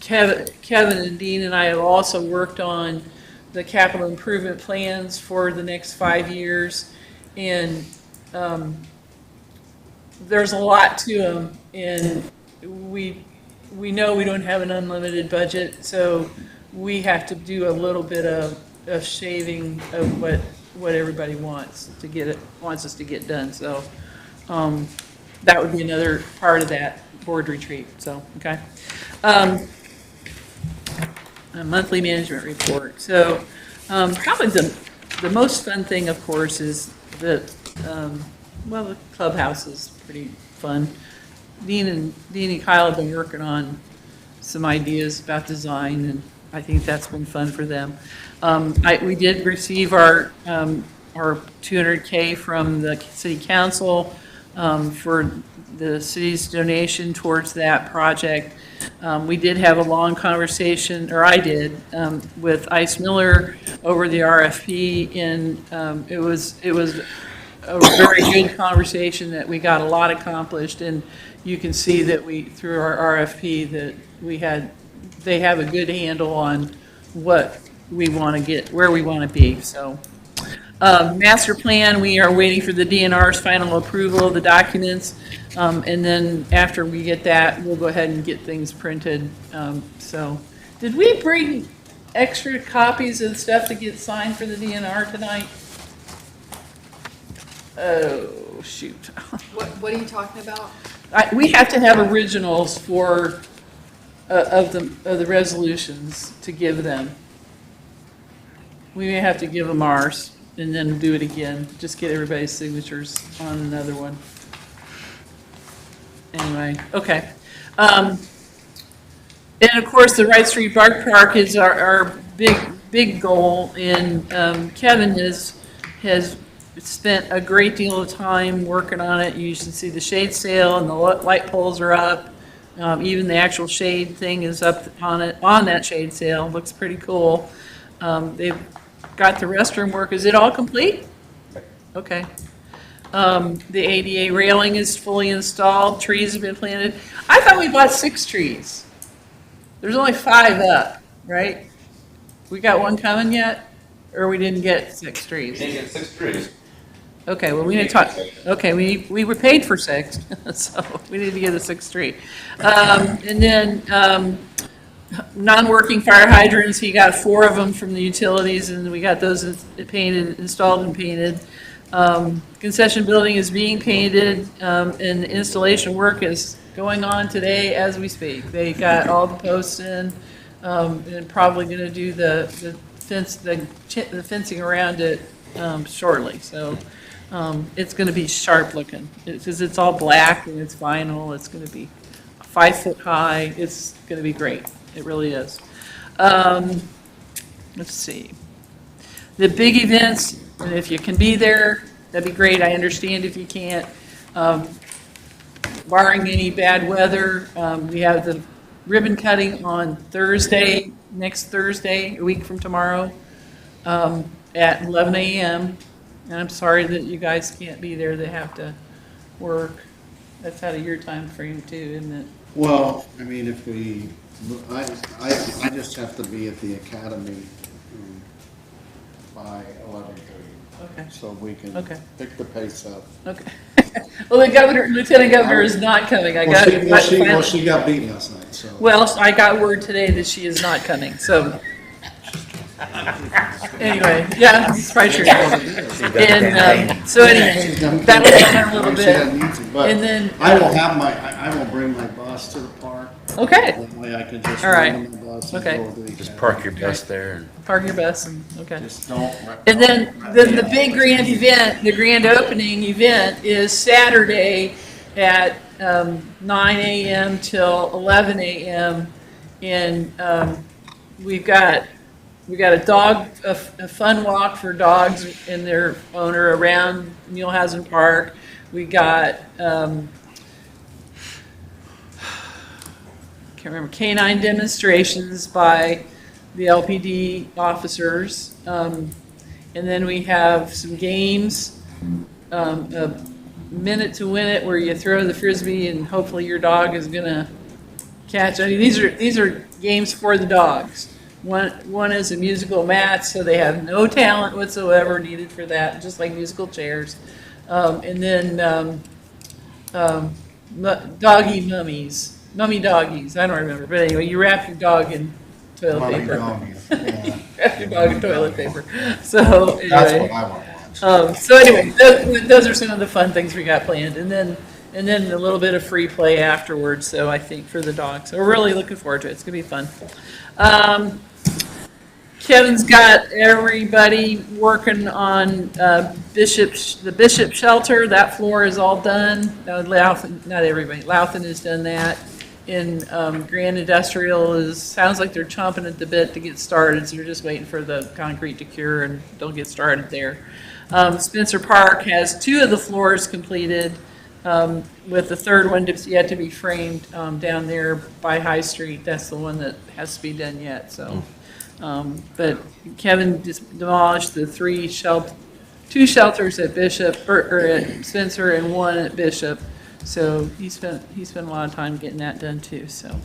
Kevin and Dean and I have also worked on the capital improvement plans for the next 5 years, and there's a lot to them, and we know we don't have an unlimited budget, so we have to do a little bit of shaving of what everybody wants us to get done. So that would be another part of that board retreat. So okay, a monthly management report. So probably the most fun thing, of course, is that the clubhouse is pretty fun. Dean and Kyle have been working on some ideas about design, and I think that's been fun for them. We did receive our $200K from the city council for the city's donation towards that project. We did have a long conversation, or I did, with Ice Miller over the RFP, and it was a very good conversation that we got a lot accomplished, and you can see that through our RFP that they have a good handle on what we want to get, where we want to be. So master plan, we are waiting for the DNR's final approval of the documents, and then after we get that, we'll go ahead and get things printed. So did we bring extra copies of stuff to get signed for the DNR tonight? Oh, shoot. What are you talking about? We have to have originals for, of the resolutions to give them. We may have to give them ours and then do it again, just get everybody's signatures on another one. Anyway, okay. And of course, the Wright Street Bike Park is our big goal, and Kevin has spent a great deal of time working on it. You should see the shade sail and the light poles are up. Even the actual shade thing is up on it, on that shade sail. Looks pretty cool. They've got the restroom work. Is it all complete? Okay. The ADA railing is fully installed. Trees have been planted. I thought we bought 6 trees. There's only 5 up, right? We got one coming yet? Or we didn't get 6 trees? Didn't get 6 trees. Okay, well, we need to talk, okay, we were paid for 6, so we need to get a 6th tree. And then, non-working fire hydrants, he got 4 of them from the utilities, and we got those painted, installed and painted. Concession building is being painted, and the installation work is going on today as we speak. They got all the posts in, and probably gonna do the fence, the fencing around it, shortly, so. It's gonna be sharp looking, because it's all black and it's vinyl, it's gonna be 5 foot high, it's gonna be great, it really is. Let's see. The big events, and if you can be there, that'd be great, I understand if you can't. Barring any bad weather, we have the ribbon cutting on Thursday, next Thursday, a week from tomorrow, at 11 a.m. And I'm sorry that you guys can't be there, that have to work. That's out of your time frame too, isn't it? Well, I mean, if we, I just have to be at the academy by 11:30. Okay. So we can Okay. pick the pace up. Okay. Well, the governor, lieutenant governor is not coming. I got. Well, she got beat last night, so. Well, I got word today that she is not coming, so. Anyway, yeah, it's probably true. And, so anyway, that was on a little bit. But And then. I will have I will bring my bus to the park. Okay. That way I can just All right. run my bus and Okay. go to the Just academy. park your bus there and. Park your bus and, okay. Just don't. And then the big grand event, the grand opening event is Saturday at 9 a.m. till 11 a.m. And we've got a fun walk for dogs and their owner around Mulehausen Park. We got, can't remember, canine demonstrations by the LPD officers. And then we have some games, a minute to win it where you throw the Frisbee and hopefully your dog is gonna catch. I mean, these are games for the dogs. One is a musical mat, so they have no talent whatsoever needed for that, just like musical chairs. And then doggy mummies, mummy doggies, I don't remember. But anyway, you wrap your dog in toilet Mummy paper. doggies, yeah. Wrap your dog in toilet paper. So anyway. That's what I want to watch. So anyway, those are some of the fun things we got planned. And then a little bit of free play afterwards, so I think for the dogs. So we're really looking forward to it. It's gonna be fun. Kevin's got everybody working on the Bishop Shelter. That floor is all done. Not everybody. Louthen has done that. In Grand Industrial sounds like they're chomping at the bit to get started, so they're just waiting for the concrete to cure and they'll get started there. Spencer Park has 2 of the floors completed, with the 3rd one yet to be framed down there by High Street. That's the one that has to be done yet, so. But Kevin just demolished the 2 shelters at Bishop, or at Spencer, and 1 at Bishop. So he spent a lot of time getting that done too, so.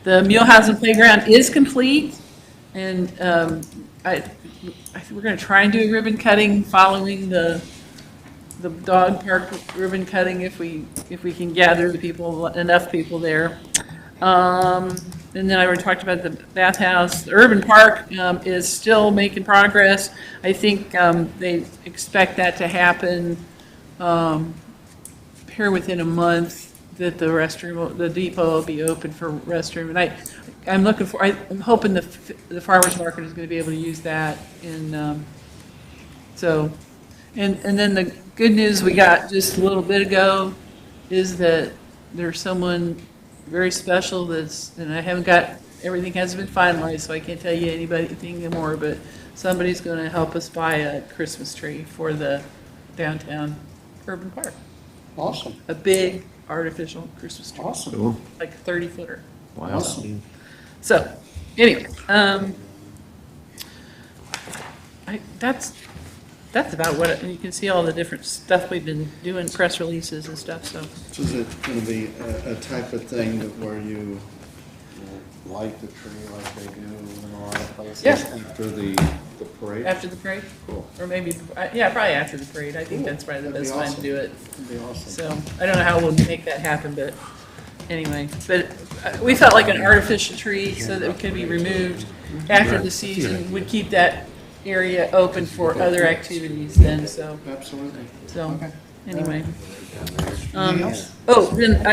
The Mulehausen Playground is complete, and we're gonna try and do a ribbon cutting following the dog park ribbon cutting if we can gather enough people there. And then I already talked about the bathhouse. The urban park is still making progress. I think they expect that to happen here within a month, that the depot will be open for restroom. And I'm hoping the farmer's market is going to be able to use that. And and then the good news we got just a little bit ago is that there's someone very special and I haven't got, everything hasn't been finalized, so I can't tell you anything more, but somebody's going to help us buy a Christmas tree for the downtown Urban Park. Awesome. A big artificial Christmas tree. Awesome. Like a 30-footer. Awesome. So, anyway, that's about what, and you can see all the different stuff we've been doing, press releases and stuff, so. So is it going to be a type of thing that where you light the tree like they do in a lot of places? Yeah. After the parade? After the parade? Cool. Or maybe, yeah, probably after the parade. I think that's probably the That'd be best time to awesome. do it. That'd be awesome. So, I don't know how we'll make that happen, but anyway. But we felt like an artificial tree so that it could be removed after the season would keep that area open for other activities then, so. Absolutely. So, anyway. Anything else? Oh, then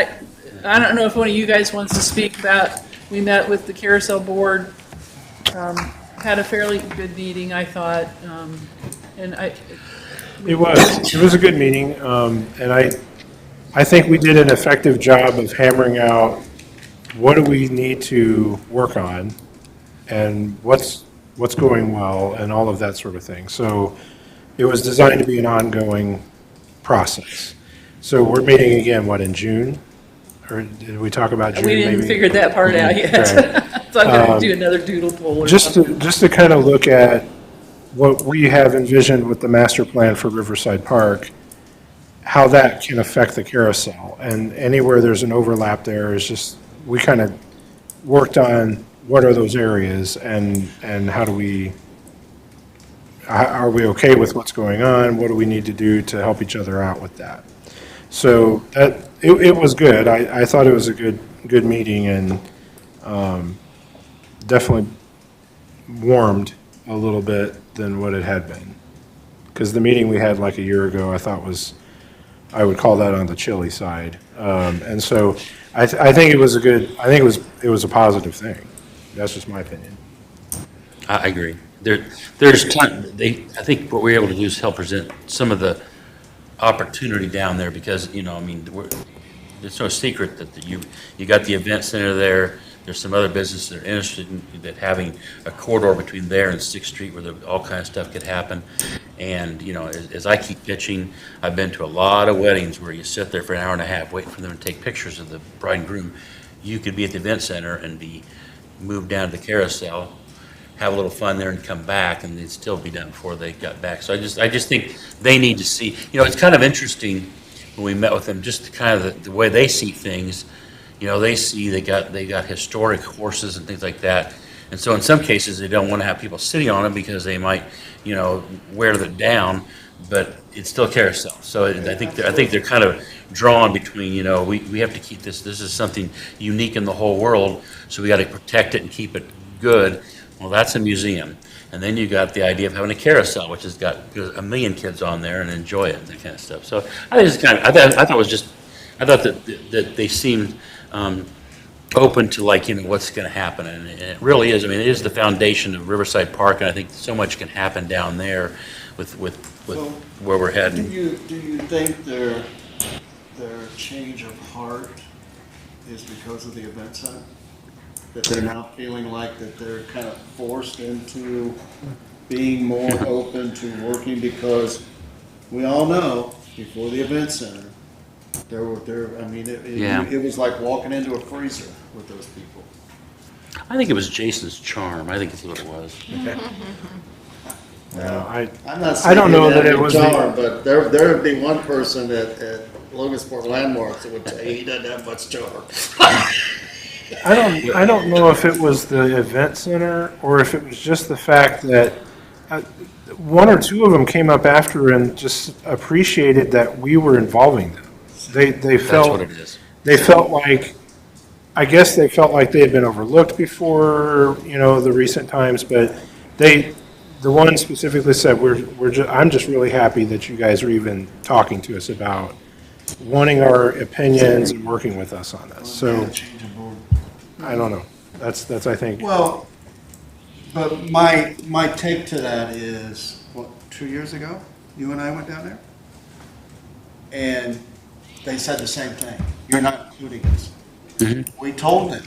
I don't know if one of you guys wants to speak about, we met with the carousel board, had a fairly good meeting, I thought, and It was a good meeting, and I think we did an effective job of hammering out what do we need to work on and what's going well and all of that sort of thing. So it was designed to be an ongoing process. So we're meeting again, what, in June? Or did we talk about June we maybe? didn't figure that part out yet. Okay. So I'm gonna do another doodle poll or Just something. to kind of look at what we have envisioned with the master plan for Riverside Park, how that can affect the carousel. And anywhere there's an overlap there is just, we kind of worked on what are those areas and how do we, are we okay with what's going on? What do we need to do to help each other out with that? So that, it was good. I thought it was a good meeting and definitely warmed a little bit than what it had been. Because the meeting we had like a year ago, I thought was, I would call that on the chilly side. And so I think it was it was a positive thing. That's just my opinion. I agree. There's I think what we're able to do is help present some of the opportunity down there because, I mean, it's no secret that you got the event center there. There's some other businesses that are interested in that having a corridor between there and 6th Street where all kind of stuff could happen. And, as I keep pitching, I've been to a lot of weddings where you sit there for an hour and a half waiting for them to take pictures of the bride and groom. You could be at the event center and be moved down to the carousel, have a little fun there and come back, and they'd still be done before they got back. So I just think they need to see, it's kind of interesting when we met with them, just kind of the way they see things. They see they got historic horses and things like that. And so in some cases, they don't want to have people sitting on them because they might, wear them down, but it's still a carousel. So I think they're kind of drawn between, we have to keep this is something unique in the whole world, so we got to protect it and keep it good. Well, that's a museum. And then you got the idea of having a carousel, which has got a million kids on there and enjoy it and that kind of stuff. So I think it's I thought that they seemed open to what's going to happen, and it really is. I mean, it is the foundation of Riverside Park, and I think so much can happen down there with where we're heading. Do you think their change of heart is because of the event center? That they're now feeling like that they're kind of forced into being more open to working because we all know before the event center, it was like walking into a freezer with those people. I think it was Jason's charm. I think that's what it was. No, I'm not I don't know saying that it was charm, but there would be one person at Logansport Landmarks that would say he doesn't have much charm. I don't know if it was the event center or if it was just the fact that one or two of them came up after and just appreciated that we were involving them. They felt, That's what it is. They felt like, I guess they felt like they had been overlooked before, the recent times, but the one specifically said, I'm just really happy that you guys are even talking to us about wanting our opinions and working with us on this. So I don't know. That's I think. Well, but my take to that is, 2 years ago, you and I went down there? And they said the same thing. You're not including us. Mm-hmm. We told them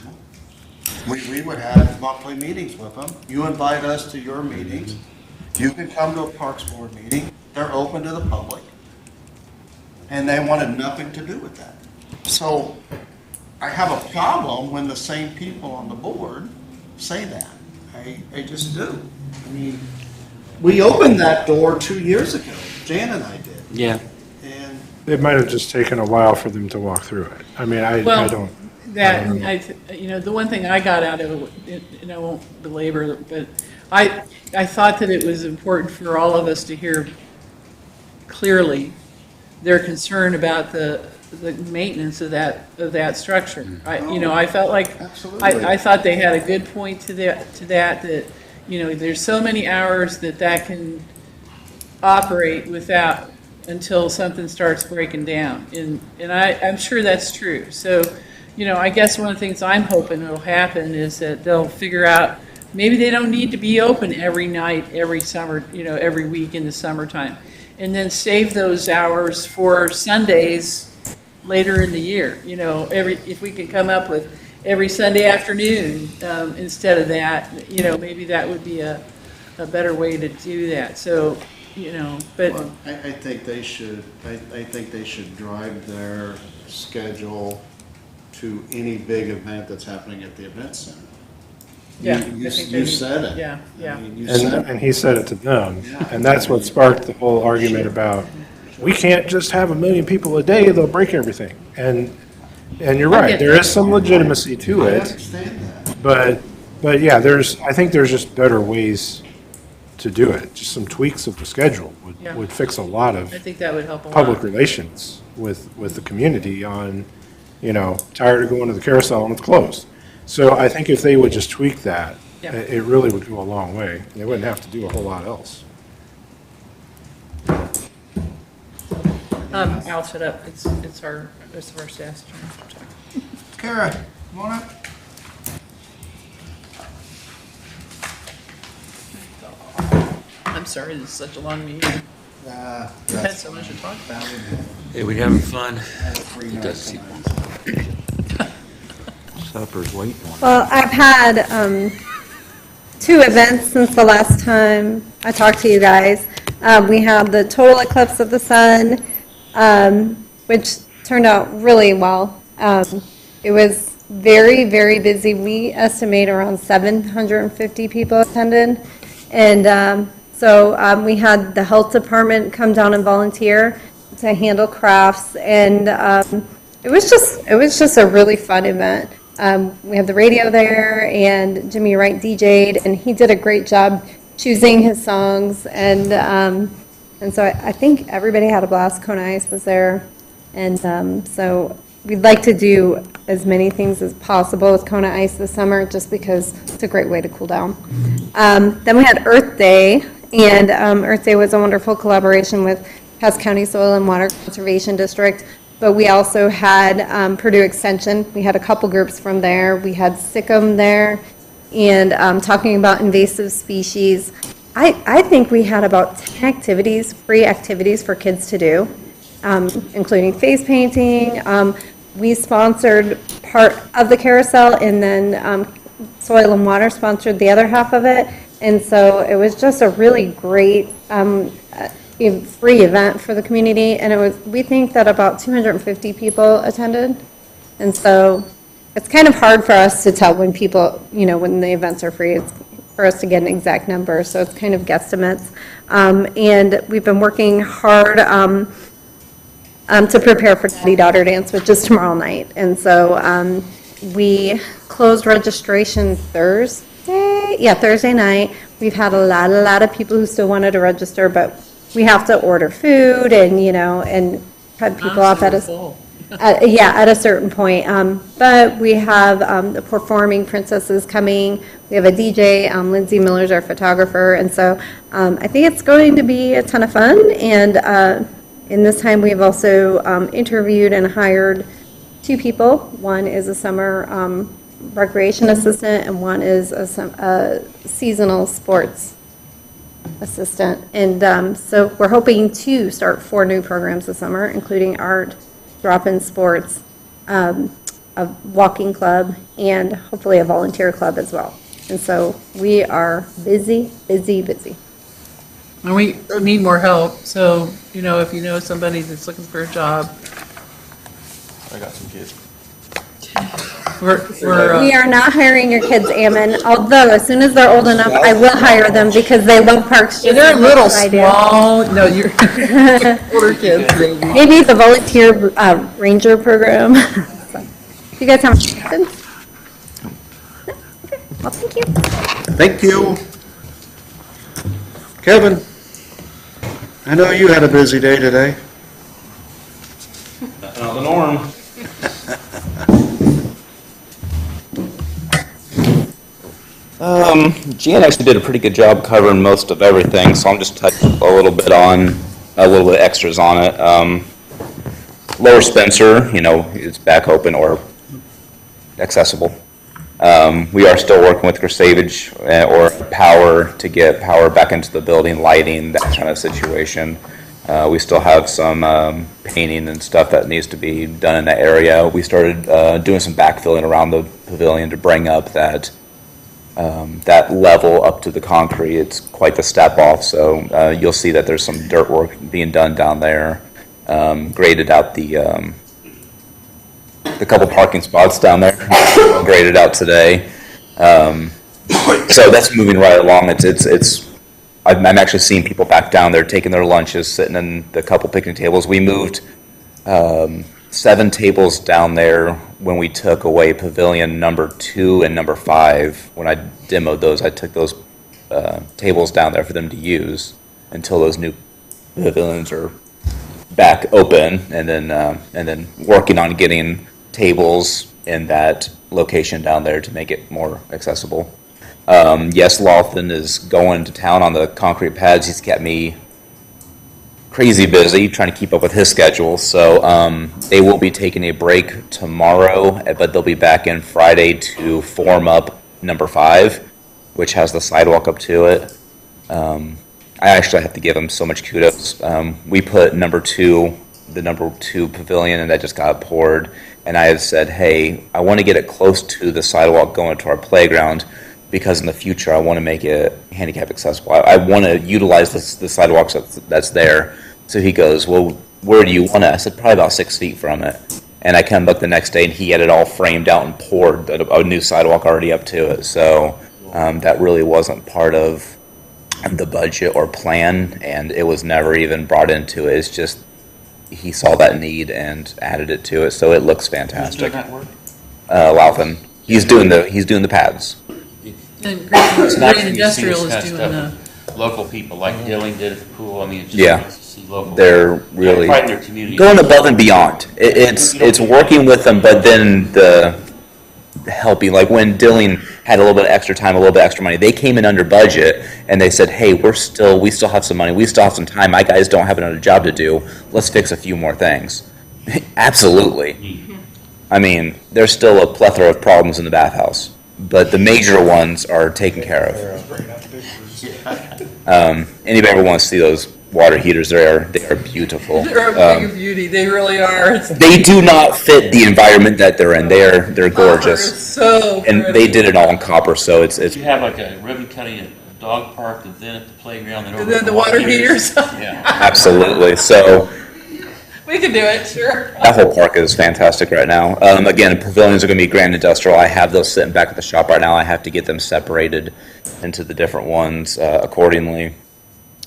we would have monthly meetings with them. You invite us to your meetings. You can come to a Parks Board meeting. They're open to the public. and they wanted nothing to do with that. So I have a problem when the same people on the board say that. I just do. I mean, we opened that door 2 years ago. Jan and I did. Yeah. And It might have just taken a while for them to walk through it. I mean, I Well, don't. That, the one thing I got out of it, and I won't belabor, but I thought that it was important for all of us to hear clearly their concern about the maintenance of that structure. I felt like, Absolutely. I thought they had a good point to that, there's so many hours that can operate without, until something starts breaking down. And I'm sure that's true. So, I guess one of the things I'm hoping will happen is that they'll figure out, maybe they don't need to be open every night, every summer, every week in the summertime. And then save those hours for Sundays later in the year. If we could come up with every Sunday afternoon instead of that, maybe that would be a better way to do that. So, but. Well, I think they should, I think they should drive their schedule to any big event that's happening at the event center. Yeah, You I think they you need- said it. yeah, yeah. I mean, you said it. And he said it to them. Yeah. And that's what sparked the whole argument about, we can't just have 1 million people a day, they'll break everything. And you're I right, get there that. is some legitimacy to I it. understand that. But yeah, I think there's just better ways to do it. Just some tweaks of the schedule Yeah. would fix a lot of I think that would help a lot. public relations with the community on, tired of going to the carousel and it's closed. So I think if they would just tweak that, Yeah. it really would go a long way. They wouldn't have to do a whole lot else. Al, shut up. It's our staff's turn. Kara, come on up. I'm sorry, this is such a long meeting. We've had so much to talk about. Hey, we having fun? It does seem- Supper's waiting on. Well, I've had 2 events since the last time I talked to you guys. We had the total eclipse of the sun, which turned out really well. It was very, very busy. We estimate around 750 people attended. And so we had the health department come down and volunteer to handle crafts. And it was just a really fun event. We had the radio there, and Jimmy Wright DJ'd, and he did a great job choosing his songs. And so I think everybody had a blast. Kona Ice was there. And so we'd like to do as many things as possible with Kona Ice this summer, just because it's a great way to cool down. Then we had Earth Day, and Earth Day was a wonderful collaboration with Cass County Soil and Water Conservation District. But we also had Purdue Extension. We had a couple groups from there. We had SICM there, and talking about invasive species. I think we had about 10 activities, free activities for kids to do, including face painting. We sponsored part of the carousel, and then Soil and Water sponsored the other half of it. And so it was just a really great free event for the community, and we think that about 250 people attended. And so it's kind of hard for us to tell when people, when the events are free. It's for us to get an exact number, so it's kind of guesstimates. And we've been working hard to prepare for Daddy-Daughter Dance, which is tomorrow night. And so we closed registration Thursday night. We've had a lot of people who still wanted to register, but we have to order food and, and cut people off at a certain point. But we have the performing princesses coming. We have a DJ. Lindsay Miller's our photographer. And so I think it's going to be a ton of fun. And in this time, we've also interviewed and hired 2 people. One is a summer recreation assistant, and one is a seasonal sports assistant. And so we're hoping to start 4 new programs this summer, including art, drop-in sports, a walking club, and hopefully a volunteer club as well. And so we are busy. And we need more help, so, you know, if you know somebody that's looking for a job, I got some kids. we're, We are not hiring your kids, Ammon, although as soon as they're old enough, I will hire them because they love parks just they're as much little as I do. small, no, you're, older kids, maybe. Maybe the volunteer ranger program. You guys have questions? Well, thank you. Thank you. Kevin, I know you had a busy day today. Nothing out of the norm. Jan actually did a pretty good job covering most of everything, so I'm just touching a little bit extras on it. Lower Spencer, you know, it's back open or accessible. We are still working with Savage or Power to get power back into the building, lighting, that kind of situation. We still have some painting and stuff that needs to be done in that area. We started doing some backfilling around the pavilion to bring up that level up to the concrete. It's quite the step off, so you'll see that there's some dirt work being done down there. Graded out the couple parking spots down there, graded out today. So that's moving right along. I'm actually seeing people back down there taking their lunches, sitting in the couple picnic tables. We moved 7 tables down there when we took away pavilion number 2 and number 5. When I demoed those, I took those tables down there for them to use until those new pavilions are back open, and then working on getting tables in that location down there to make it more accessible. Yes, Lawton is going to town on the concrete pads. He's kept me crazy busy trying to keep up with his schedule. So they will be taking a break tomorrow, but they'll be back in Friday to form up number 5, which has the sidewalk up to it. I actually have to give them so much kudos. We put the number 2 pavilion, and that just got poured. And I had said, hey, I want to get it close to the sidewalk going to our playground, because in the future I want to make it handicap accessible. I want to utilize the sidewalks that's there. So he goes, well, where do you want it? I said, probably about 6 feet from it. And I come back the next day, and he had it all framed out and poured, a new sidewalk already up to it. So that really wasn't part of the budget or plan, and it was never even brought into it. It's just he saw that need and added it to it, so it looks fantastic. Who's doing that work? Louthan. He's doing the pads. And It's Green nice when you see Industrial this is kind of doing stuff the, with local people, like Dilling did at the pool. I mean, it's just Yeah. nice to see local. They're really pride in their community. going above and beyond. It's working with them, but then the helping, like when Dilling had a little bit of extra time, a little bit extra money, they came in under budget, and they said, hey, we still have some money, we still have some time, my guys don't have another job to do, let's fix a few more things. Absolutely. I mean, there's still a plethora of problems in the bathhouse, but the major ones are taken care of. Anybody ever want to see those water heaters? They are beautiful. they're a big beauty, they really are. They do not fit the environment that they're in. They're gorgeous. So And pretty. they did it all in copper, so it's You have like a ribbon cutting at a dog park, and then at the playground, and over And then at the water heaters. Yeah. absolutely. So We can do it, sure. that whole park is fantastic right now. Again, pavilions are going to be Grand Industrial. I have those sitting back at the shop right now. I have to get them separated into the different ones accordingly.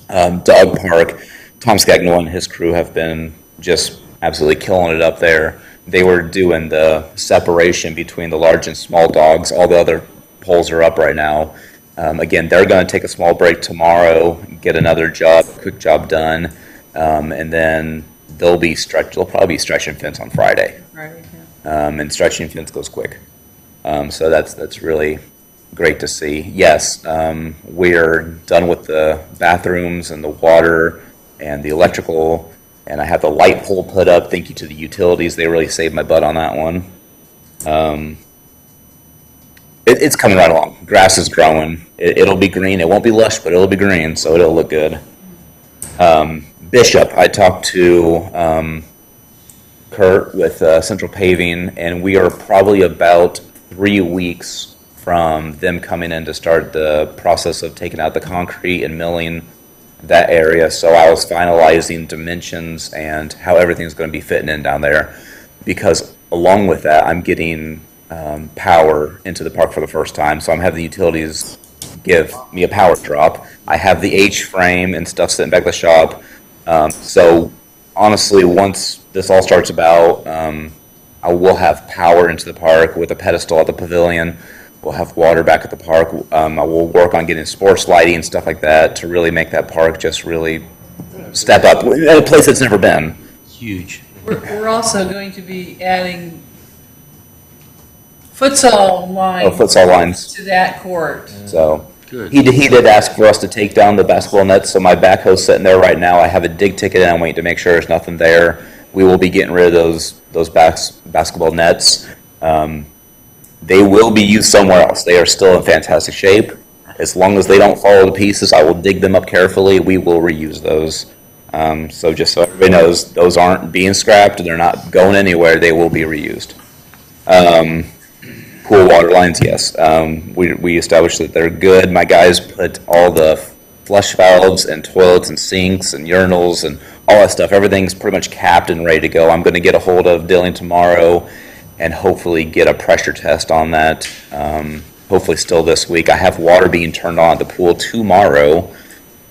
Dog Park, Tom Scagnola and his crew have been just absolutely killing it up there. They were doing the separation between the large and small dogs. All the other poles are up right now. Again, they're going to take a small break tomorrow, get another quick job done, and then they'll probably be stretching fence on Friday. Right, yeah. And stretching fence goes quick. So that's really great to see. Yes, we're done with the bathrooms and the water and the electrical, and I have the light pole put up. Thank you to the utilities. They really saved my butt on that one. It's coming right along. Grass is growing. It'll be green. It won't be lush, but it'll be green, so it'll look good. Bishop, I talked to Kurt with Central Paving, and we are probably about 3 weeks from them coming in to start the process of taking out the concrete and milling that area. So I was finalizing dimensions and how everything's going to be fitting in down there. Because along with that, I'm getting power into the park for the first time. So I'm having the utilities give me a power drop. I have the H-frame and stuff sitting back at the shop. So honestly, once this all starts about, I will have power into the park with a pedestal at the pavilion. We'll have water back at the park. I will work on getting sports lighting and stuff like that to really make that park just really step up in a place it's never been. Huge. We're also going to be adding futsal lines. Futsal lines. To that court. So Good. he did ask for us to take down the basketball nets. So my backhoe's sitting there right now. I have a dig ticket and I'm waiting to make sure there's nothing there. We will be getting rid of those basketball nets. They will be used somewhere else. They are still in fantastic shape. As long as they don't follow the pieces, I will dig them up carefully. We will reuse those. So just so everybody knows, those aren't being scrapped. They're not going anywhere. They will be reused. Pool water lines, yes. We established that they're good. My guys put all the flush valves and toilets and sinks and urinals and all that stuff. Everything's pretty much capped and ready to go. I'm going to get a hold of Dilling tomorrow and hopefully get a pressure test on that, hopefully still this week. I have water being turned on at the pool tomorrow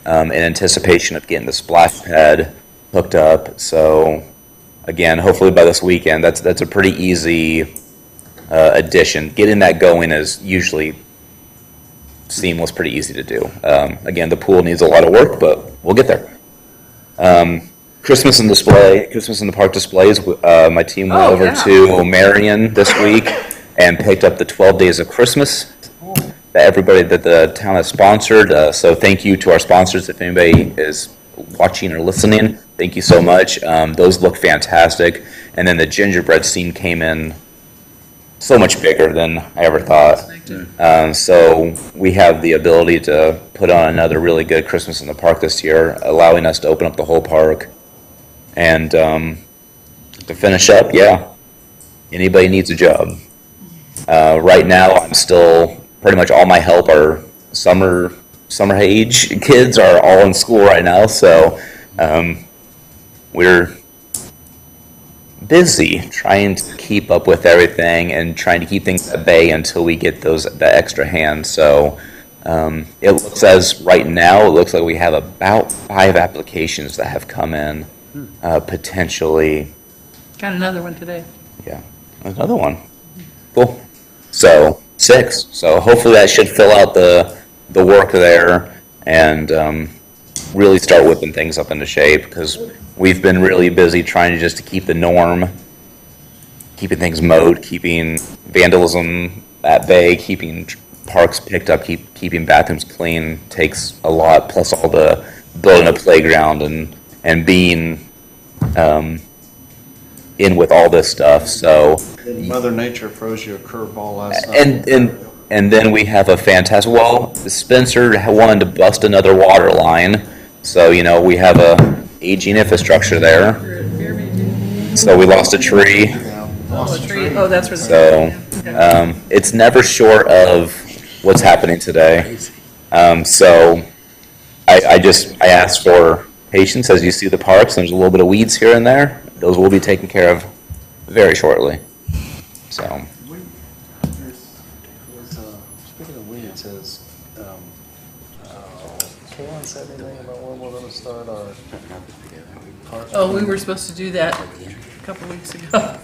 in anticipation of getting the splash pad hooked up. So again, hopefully by this weekend, that's a pretty easy addition. Getting that going is usually seamless, pretty easy to do. Again, the pool needs a lot of work, but we'll get there. Christmas in the park displays. My team went over to Marion this week and picked up the 12 Days of Christmas that the town has sponsored. So thank you to our sponsors. If anybody is watching or listening, thank you so much. Those look fantastic. And then the gingerbread scene came in so much bigger than I ever thought. So we have the ability to put on another really good Christmas in the park this year, allowing us to open up the whole park. And to finish up, anybody needs a job. Right now, I'm still, pretty much all my help are summer age kids are all in school right now, so we're busy trying to keep up with everything and trying to keep things at bay until we get that extra hand. So it looks right now, it looks like we have about 5 applications that have come in. Potentially. Got another one today. Yeah, another one. Cool. So 6. So hopefully that should fill out the work there and really start whipping things up into shape, because we've been really busy trying to keep the norm, keeping things mowed, keeping vandalism at bay, keeping parks picked up, keeping bathrooms clean takes a lot, plus all the building a playground and being in with all this stuff. So Mother Nature froze you a curveball last night. and then we have a fantastic. Well, Spencer wanted to bust another water line, so we have a aging infrastructure there. So we lost a tree. Oh, that's where. So it's never short of what's happening today. So I asked for patience as you see the parks. There's a little bit of weeds here and there. Those will be taken care of very shortly. So. Speaking of weeds, has Kayla said anything about when we're going to start our park? Oh, we were supposed to do that a couple weeks ago.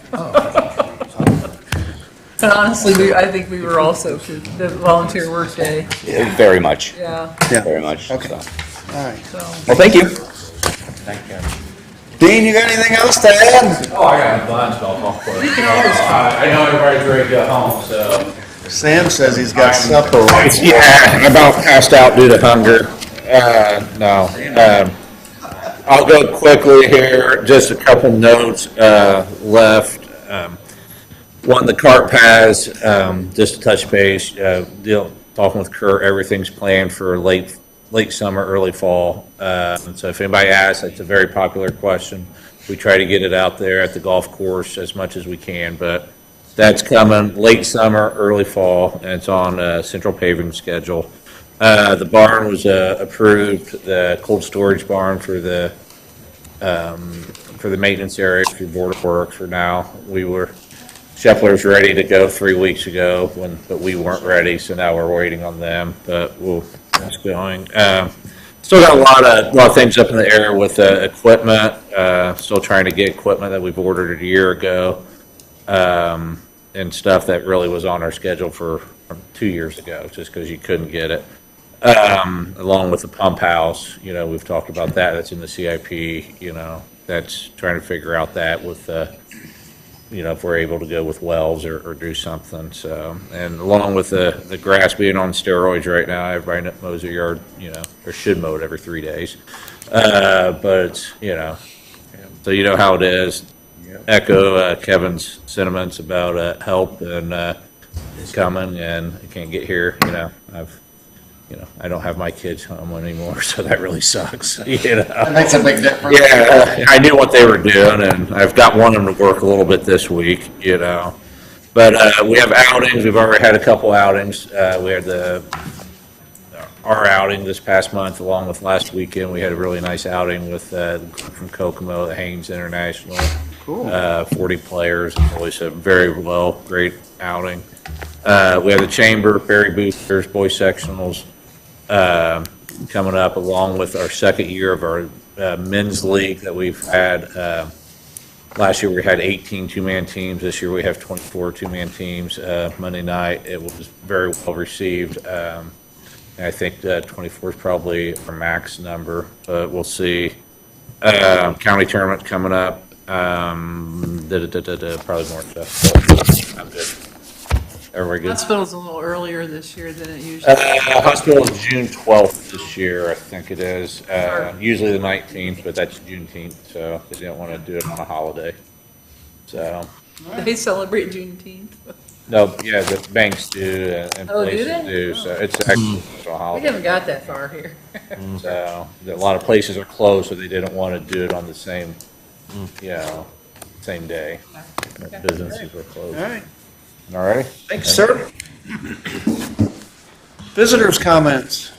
And honestly, I think we were also to the volunteer work day. Yeah, very much. Yeah. Very much. Okay. So. All right. So. Well, thank you. Thank you. Dean, you got anything else to add? Oh, I got a bunch of golf course. I know everybody's ready to go home, so. Sam says he's got supper. Yeah, I about passed out due to hunger. No. I'll go quickly here, just a couple notes left. One, the cart paths, just to touch base, talking with Kurt, everything's planned for late summer, early fall. So if anybody asks, it's a very popular question. We try to get it out there at the golf course as much as we can, but that's coming late summer, early fall, and it's on Central Paving schedule. The barn was approved, the cold storage barn for the maintenance area for Board of Works for now. Shepler's ready to go 3 weeks ago, but we weren't ready, so now we're waiting on them, but that's going. Still got a lot of things up in the air with equipment, still trying to get equipment that we've ordered a year ago, and stuff that really was on our schedule from 2 years ago, just because you couldn't get it. Along with the pump house, we've talked about that, that's in the CIP, that's trying to figure out that with, if we're able to go with wells or do something, so. And along with the grass being on steroids right now, everybody that mows their yard, or should mow it every 3 days. But, so you know how it is. Echo Kevin's sentiments about help and it's coming, and I can't get here, I don't have my kids home anymore, so that really sucks. That makes a big difference. Yeah, I knew what they were doing, and I've got one of them to work a little bit this week, But we have outings. We've already had a couple outings. We had our outing this past month, along with last weekend. We had a really nice outing with from Kokomo, the Haynes International. Cool. 40 players. Always a great outing. We have the Chamber, Berry Boosters, Boys Sectionals coming up, along with our second year of our men's league that we've had. Last year we had 18 two-man teams. This year we have 24 two-man teams. Monday night it was very well received. And I think 24 is probably our max number, but we'll see. County tournament coming up. Probably more stuff. I'm good. Everybody good? Hospital's a little earlier this year than it usually is. Hospital is June 12th this year, I think it is. Usually the 19th, but that's Juneteenth, so they didn't want to do it on a holiday. So, They celebrate Juneteenth. no, yeah, the banks do and Oh, do places they? do, so it's actually a We holiday. haven't got that far here. So, a lot of places are closed, so they didn't want to do it on the same, same day. Businesses were closed. All right. All right? Thanks, sir. Visitors' comments.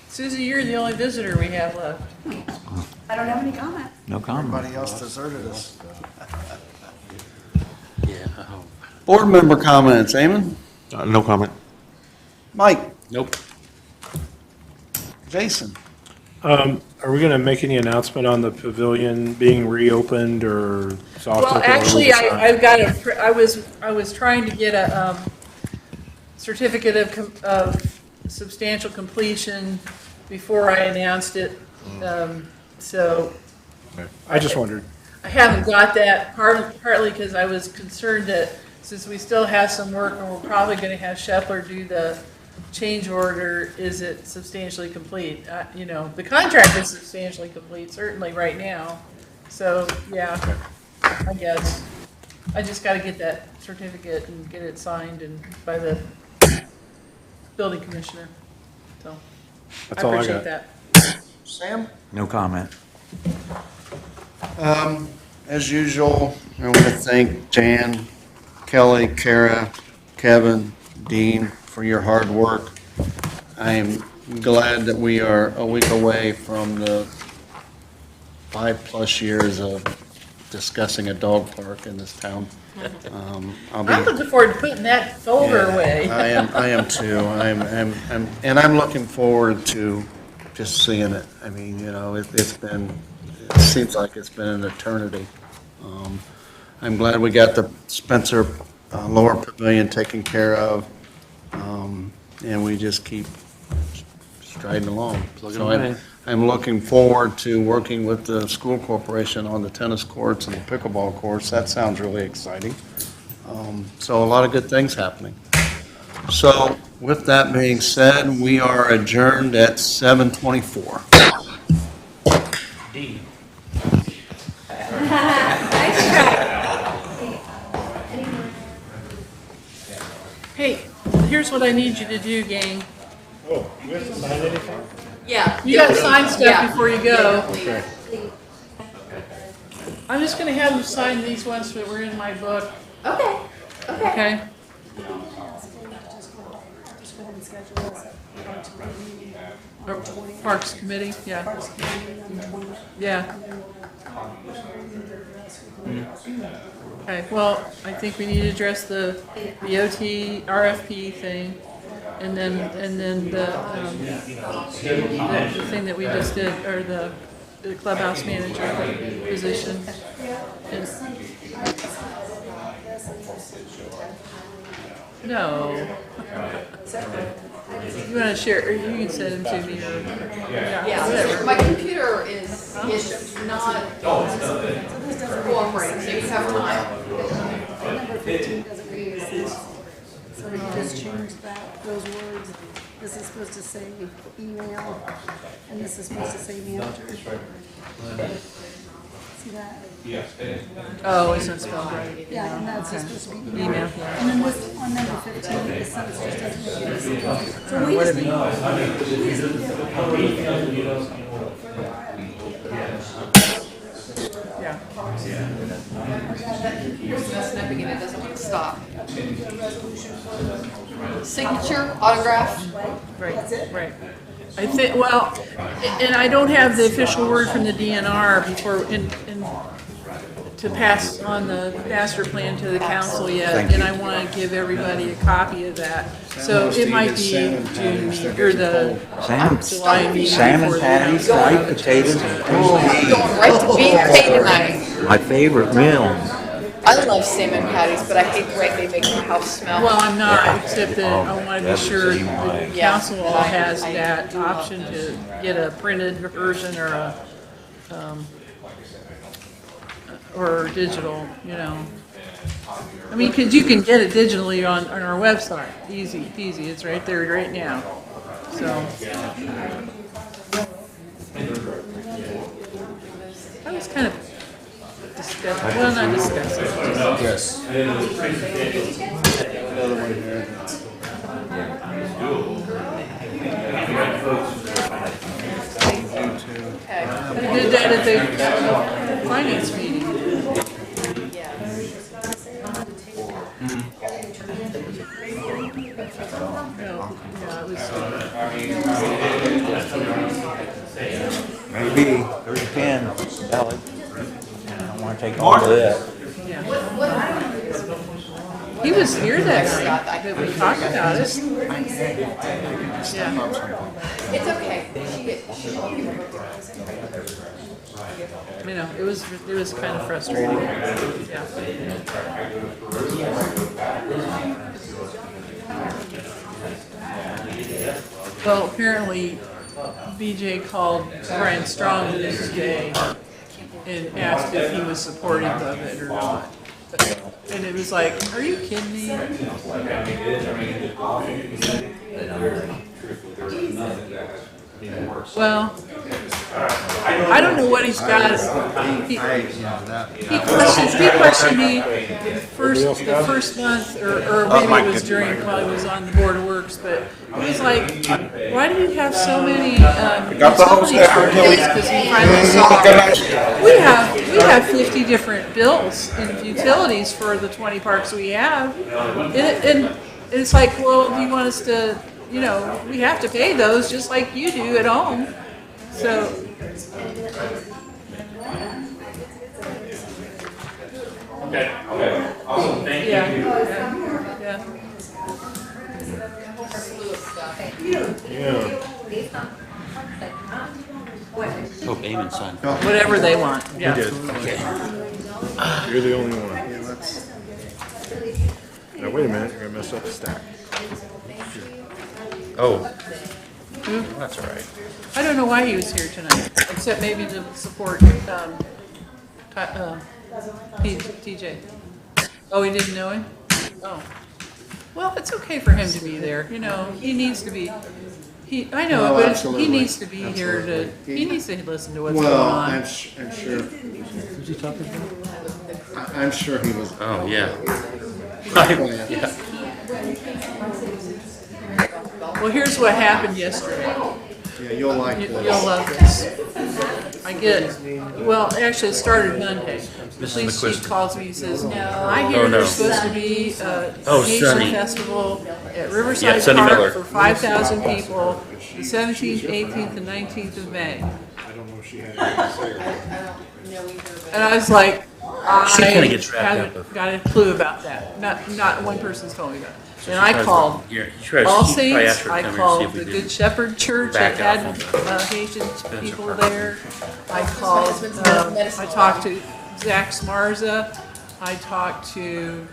Susie, you're the only visitor we have left. I don't have any comments. No comment. Everybody else deserted us. Board member comments. Eamon? No comment. Mike? Nope. Jason? Are we going to make any announcement on the pavilion being reopened or soft Well, open? Or we actually, decide? I've got I was trying to get a certificate of substantial completion before I announced it. So I just wondered. I haven't got that, partly because I was concerned that since we still have some work and we're probably going to have Shepler do the change order, is it substantially complete? The contract is substantially complete, certainly right now. So, yeah, I guess. I just got to get that certificate and get it signed and by the building commissioner. So, That's all I appreciate got. that. Sam? No comment. As usual, I want to thank Jan, Kelly, Kara, Kevin, Dean for your hard work. I am glad that we are a week away from the 5+ years of discussing a dog park in this town. I'm looking forward to putting that folder away. I am too. And I'm looking forward to just seeing it. I mean, it seems like it's been an eternity. I'm glad we got the Spencer Lower Pavilion taken care of, and we just keep striding along. So I'm looking forward to working with the school corporation on the tennis courts and the pickleball courts. That sounds really exciting. So a lot of good things happening. So with that being said, we are adjourned at 7:24. Hey, here's what I need you to do, gang. Oh, we have to sign anything? Yeah. You gotta sign stuff Yeah. before you go. Okay. I'm just gonna have you sign these ones that were in my book, Okay, okay. okay? go ahead and schedule us a Parks Committee meeting on the 20th. Parks Committee, yeah, Parks Committee meeting on the 20th. yeah. And then Okay, well, I think we need to address the OT RFP thing, and then the thing that we just did, or the clubhouse manager position. And- No. You wanna share, or you can send them to me, or, yeah, whatever. My computer is not cooperating, so you have time. Number 15 doesn't make any sense. So we just changed that, those words. This is supposed to say email, and this is supposed to say manager. See that? Oh, it's not spelled right. Yeah, and that's Okay. supposed to be Email, email. yeah. And then this, on number 15, the sentence just doesn't make any sense. So we just need, Yeah, It's messing up again, it doesn't want to stop. Signature, autograph, right. I think, well, and I don't have the official word from the DNR before, to pass on the master plan to the council yet, and I want to give everybody a copy of that. So it might be June, or the July meeting. Salmon before the patties, council. fried potatoes, and going right to B&K tonight. my favorite meal. I love salmon patties, but I hate the way they make the house smell. Well, I'm not, except that I want to be sure the Yeah. council all has that option to get a printed version or a, or digital, you know. I mean, because you can get it digitally on our website, easy peasy, it's right there right now, so. I was kind of disgusted, well, not disgusted, just. Another one here. They did that at the finance meeting. No, yeah, it was, Maybe, there's a pen, Ellie. I don't want to take all of that. yeah. He was here that night, that we talked about it. Yeah, It's okay. you know, it was kind of frustrating, yeah. Well, apparently BJ called Brian Strong the next day and asked if he was supportive of it or not. And it was like, are you kidding me? Well, I don't know what he's got. He questioned me the first month, or maybe it was during, while he was on the Board of Works, but he was like, why do you have so many, utility charges? Because he finally saw, we have 50 different bills and utilities for the 20 parks we have. And it's like, well, do you want us to, you know, we have to pay those just like you do at home. So. Okay, awesome, thank you. Yeah. Oh, Eamon signed. Whatever they want, yeah. You're the only one. Now, wait a minute, you're gonna mess up the stack. Oh, that's all right. I don't know why he was here tonight, except maybe to support, TJ. Oh, he didn't know him? Oh. Well, it's okay for him to be there, you know, he needs to be, I know, Oh, but he absolutely. needs to be here to, Absolutely. he needs to listen to what's going Well, on. I'm sure. I'm sure he was. Oh, yeah. Yeah. Well, here's what happened yesterday. Yeah, you'll like You'll this. love this. I I get, well, actually, it started Monday. The Mrs. police chief McQuiston. calls me, he says, I Oh, hear no. there's supposed to be a Oh, Nation Sonny. Festival at Yeah, Riverside Sonny Miller. Park for 5,000 people, the 17th, 18th, and 19th of May. And I was like, She kinda I gets wrapped up haven't with- got a clue about that. Not one person's told me that. And I called Yeah, you try to- All you probably ask Saints, her to I come here and see called if we the didn't Good Shepherd Church that back had off Haitian Spencer people Park. there. I called, I talked to Zach Smarza. I talked to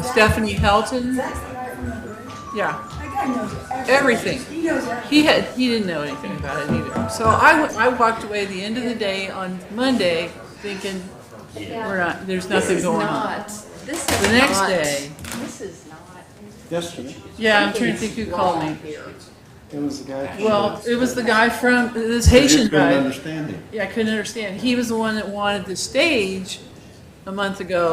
Stephanie Helton. Yeah, everything. He didn't know anything about it either. So I walked away the end of the day on Monday thinking, there's nothing going on. This The is next not- day, This is not. Yesterday, yeah, I'm trying to think who called me. it was the guy. Well, it was the guy from, this Haitian Couldn't guy. understand him. Yeah, I couldn't understand. He was the one that wanted the stage a month ago